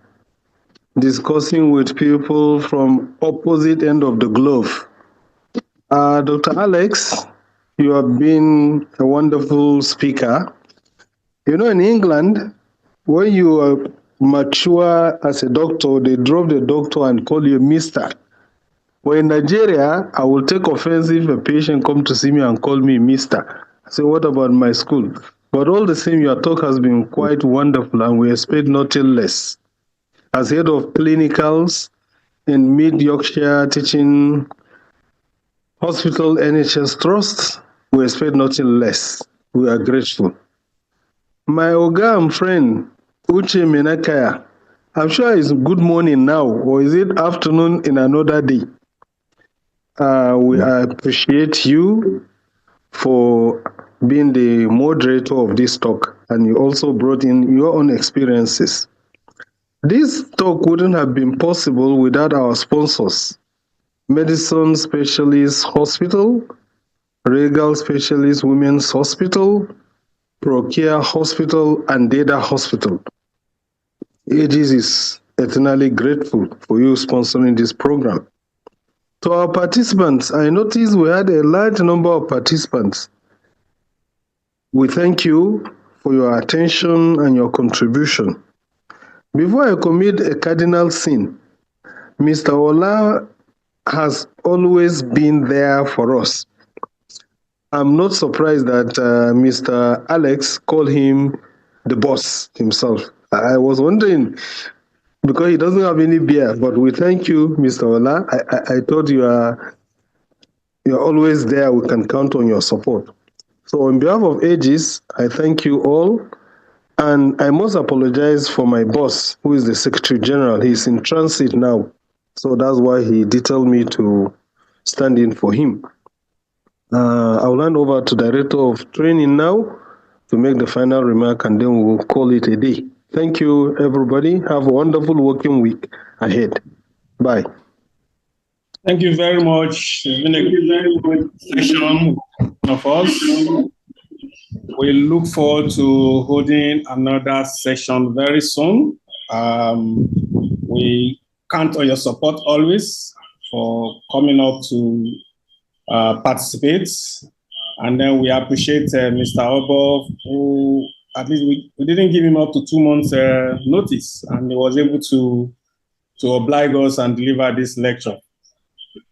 discussing with people from opposite end of the globe. Dr. Alex, you have been a wonderful speaker. You know, in England, when you are mature as a doctor, they drop the doctor and call you Mr. Well, in Nigeria, I will take offense if a patient come to see me and call me Mr. I say, what about my school? But all the same, your talk has been quite wonderful, and we expect nothing less. As head of clinicals in Mid Yorkshire Teaching Hospital NHS Trust, we expect nothing less. We are grateful. My Oga and friend, Uche Menakaya, I'm sure it's good morning now, or is it afternoon in another day? We appreciate you for being the moderator of this talk, and you also brought in your own experiences. This talk wouldn't have been possible without our sponsors, Medicine Specialist Hospital, Regal Specialist Women's Hospital, Procare Hospital, and Data Hospital. Aegis is eternally grateful for you sponsoring this program. To our participants, I noticed we had a large number of participants. We thank you for your attention and your contribution. Before I commit a cardinal sin, Mr. Ola has always been there for us. I'm not surprised that Mr. Alex called him the boss himself. I was wondering, because he doesn't have any beer, but we thank you, Mr. Ola. I thought you're always there. We can count on your support. So on behalf of Aegis, I thank you all. And I must apologize for my boss, who is the Secretary General. He's in transit now. So that's why he detailed me to stand in for him. I'll hand over to Director of Training now to make the final remark, and then we'll call it a day. Thank you, everybody. Have a wonderful working week ahead. Bye. Thank you very much. It's been a good session of us. We look forward to holding another session very soon. We count on your support always for coming up to participate. And then we appreciate Mr. Obo, who at least we didn't give him up to 2 months notice, and he was able to oblige us and deliver this lecture.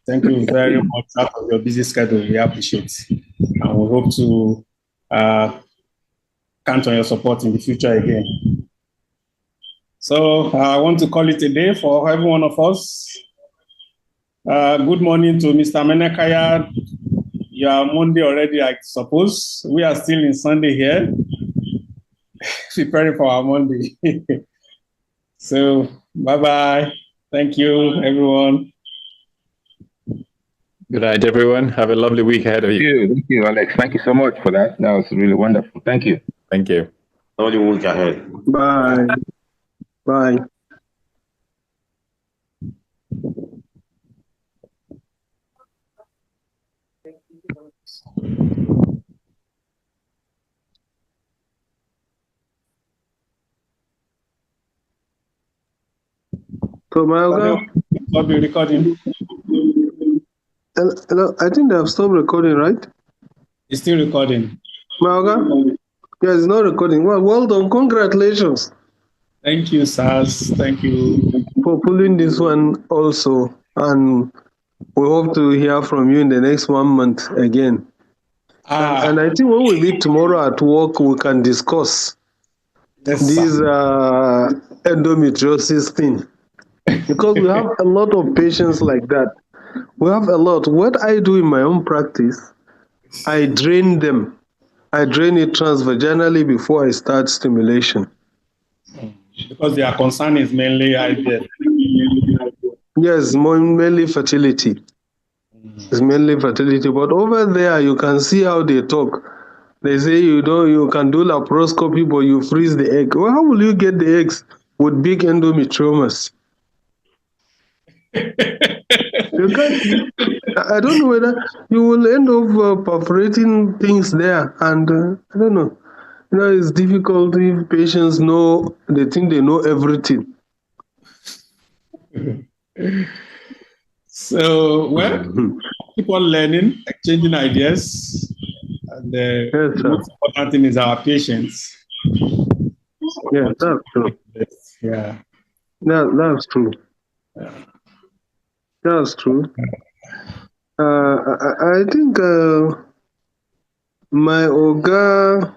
Thank you very much out of your busy schedule. We appreciate it. And we hope to count on your support in the future again. So I want to call it a day for every one of us. Good morning to Mr. Menakaya. You are Monday already, I suppose. We are still in Sunday here, preparing for our Monday. So bye-bye. Thank you, everyone. Good night, everyone. Have a lovely week ahead of you. Thank you, Alex. Thank you so much for that. That was really wonderful. Thank you. Thank you. Lovely week ahead. Bye. Bye. So, I'll be recording. Hello, I think they have stopped recording, right? It's still recording. Maoga? Yes, it's not recording. Well done. Congratulations. Thank you, Sars. Thank you. For pulling this one also. And we hope to hear from you in the next 1 month again. And I think when we meet tomorrow at work, we can discuss this endometriosis thing. Because we have a lot of patients like that. We have a lot. What I do in my own practice, I drain them. I drain it transvaginally before I start stimulation. Because their concern is mainly IVF. Yes, mainly fertility. It's mainly fertility. But over there, you can see how they talk. They say you can do laparoscopy, but you freeze the egg. Well, how will you get the eggs with big endometriomas? You can't. I don't know whether you will end up perforating things there, and I don't know. It's difficult if patients know, they think they know everything. So, well, keep on learning, exchanging ideas, and the most important thing is our patients. Yeah, that's true. Yeah. That's true. Yeah. That's true. I think my Oga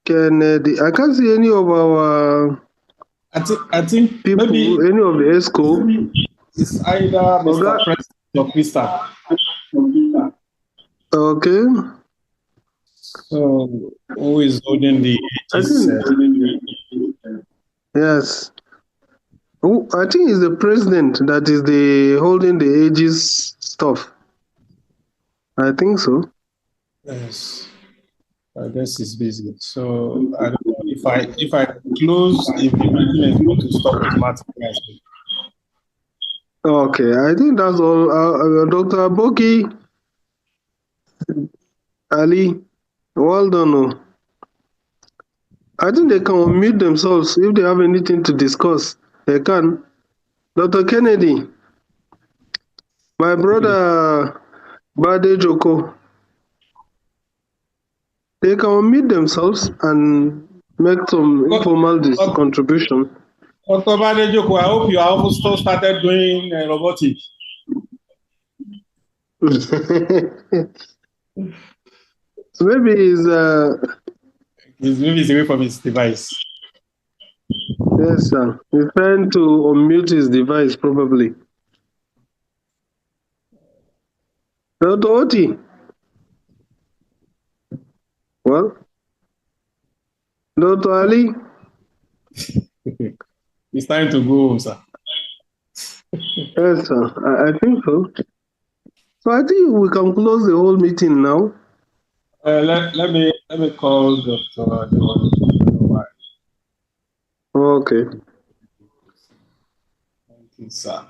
Kennedy, I can't see any of our I think people, maybe any of the ESCO. it's either Mr. President or Krista. Okay. So, who is holding the I think, yes. I think it's the president that is holding the ages stuff. I think so. Yes. I guess he's busy. So I don't know if I close, if the meeting is going to stop automatically. Okay, I think that's all. Dr. Aboki, Ali, well done. Oh. I think they can unmute themselves if they have anything to discuss. They can. Dr. Kennedy, my brother Bade Joko, they can unmute themselves and make some informal contribution. Dr. Bade Joko, I hope you have also started doing robotics. Maybe he's away from his device. Yes, sir. He's trying to unmute his device, probably. Dr. Oti. Well, Dr. Ali. It's time to go home, sir. Yes, sir. I think so. So I think we can close the whole meeting now. Let me call Dr. Okay. Thank you, sir.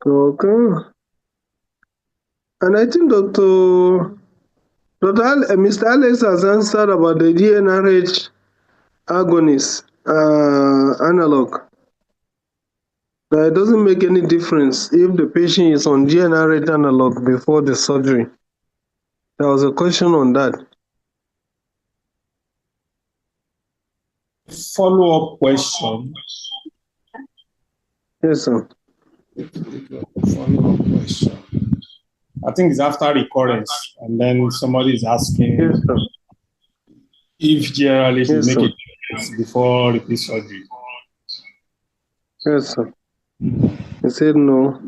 Okay. And I think Mr. Alex has answered about the GnRH agonist analog. That it doesn't make any difference if the patient is on GnRH analog before the surgery. There was a question on that. Follow-up question. Yes, sir. Follow-up question. I think it's after recurrence, and then somebody is asking if generally should make it before repeat surgery. Yes, sir. He said no.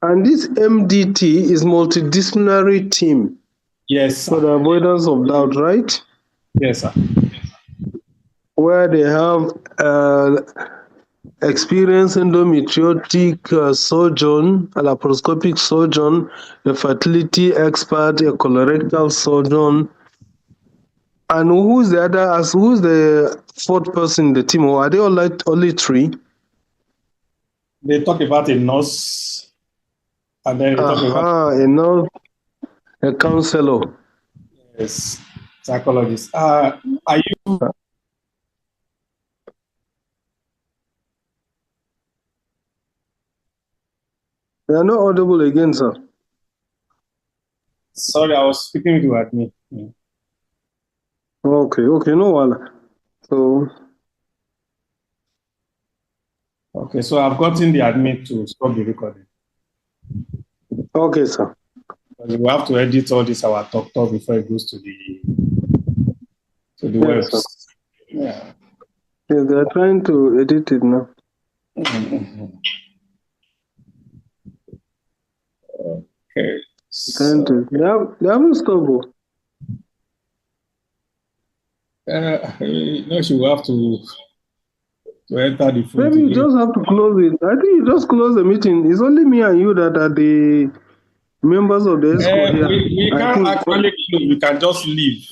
And this MDT is multidisciplinary team. Yes, sir. For the avoidance of doubt, right? Yes, sir. Where they have experienced endometriotic surgeon, a laparoscopic surgeon, a fertility expert, a colorectal surgeon, and who's the fourth person in the team? Or are they only three? They talk about a nurse, and then they talk about a counselor. Yes, psychologist. Are you? They are not audible again, sir. Sorry, I was speaking with you at me. Yeah. Okay, no one. Okay, so I've gotten the admin to stop the recording. Okay, sir. We have to edit all this our talk before it goes to the web. Yeah. Yeah, they are trying to edit it now. Okay, So, they haven't stopped. She will have to enter the phone. Maybe you just have to close it. I think you just close the meeting. It's only me and you that are the members of the ESCO here. We can't actually close. We can just leave.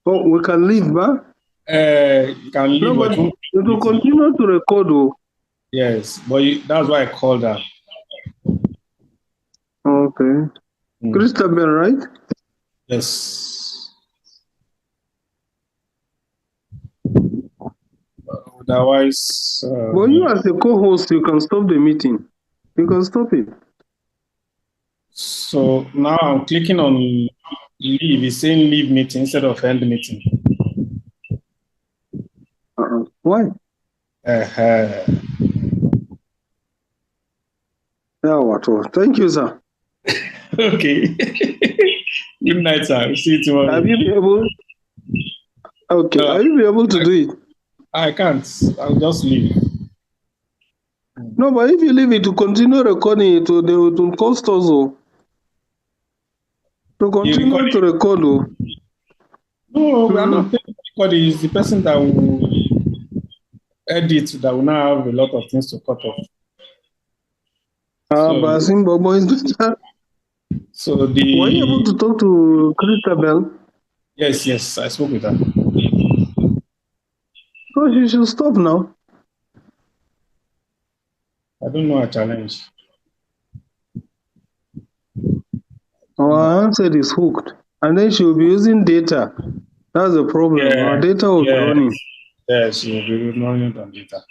Oh, we can leave, huh? You can leave. No, but it will continue to record. Oh. Yes, but that's why I called her. Okay. Christabel, right? Yes. Otherwise. Well, you as a co-host, you can stop the meeting. You can stop it. So now I'm clicking on leave. It's saying leave meeting instead of end meeting. Why? Yeah, what? Thank you, sir. Okay. Good night, sir. See you tomorrow. Have you been able? Okay. Have you been able to do it? I can't. I'll just leave. No, but if you leave it to continue recording it, they will cost us. To continue to record. No, we are not paying recording. It's the person that will edit that will now have a lot of things to cut off. But Zimbabwe is better. So were you able to talk to Christabel? Yes, I spoke with her. So she should stop now. I don't know her challenge. Our handset is hooked, and then she will be using data. That's the problem. Yeah, our data will be running. Yes, she will be running on data.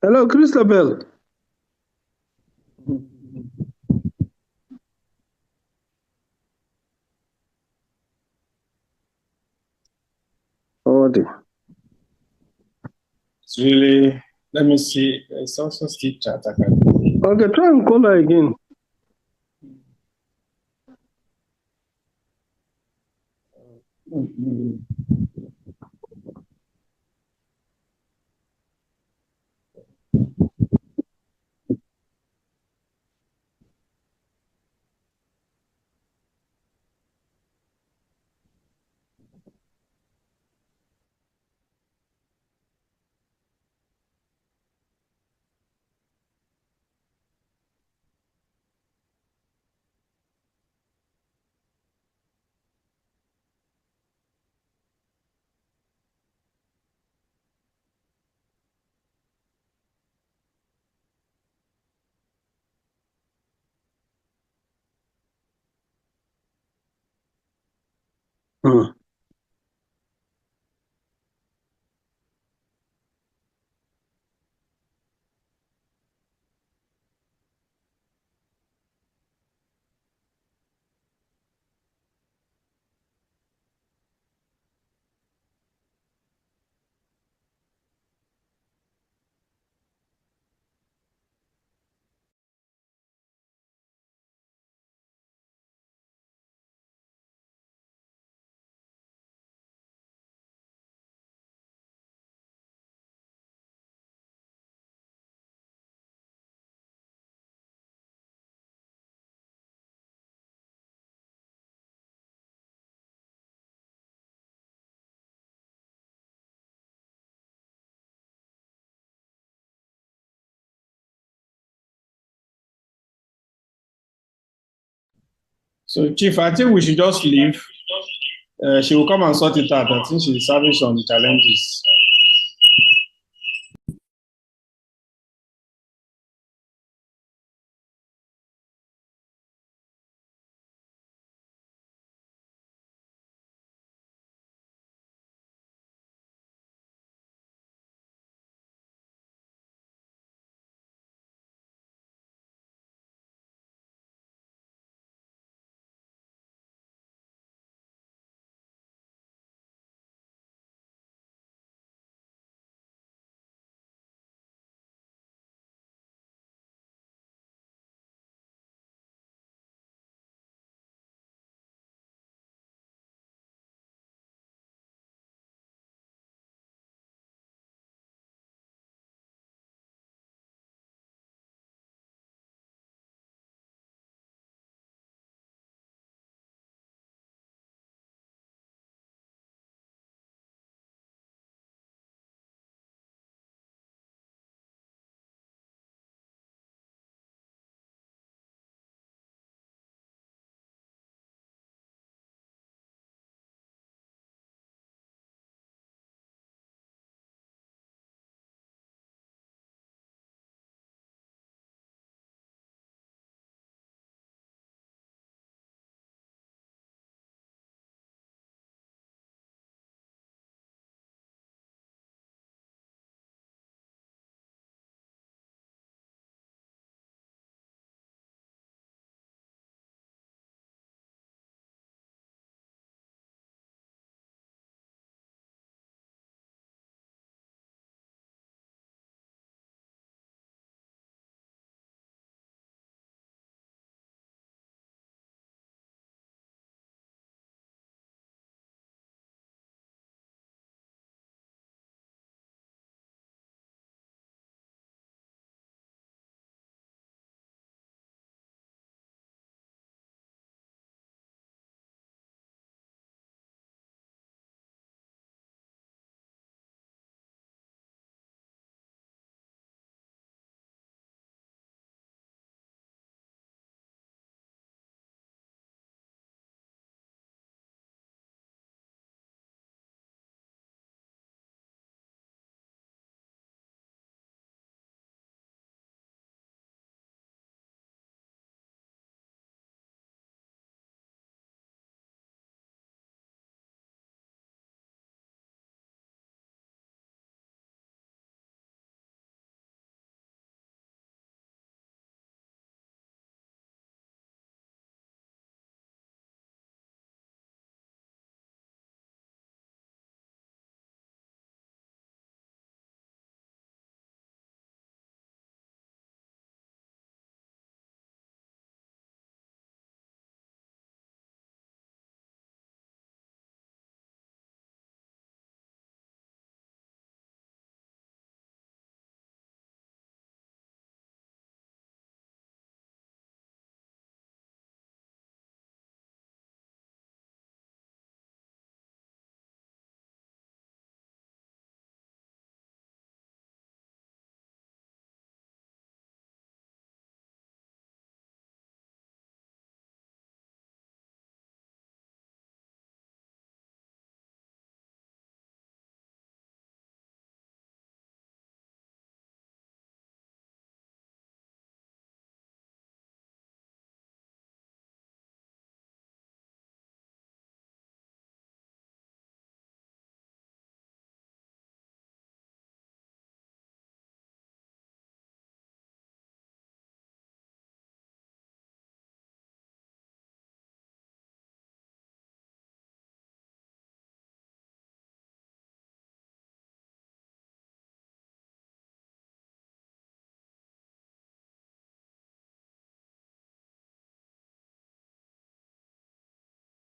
Hello, Christabel. Oh, dear. It's really, let me see. It's also still chat. Okay, try and call her again. So, Chief, I think we should just leave. She will come and sort it out. I think she's having some challenges.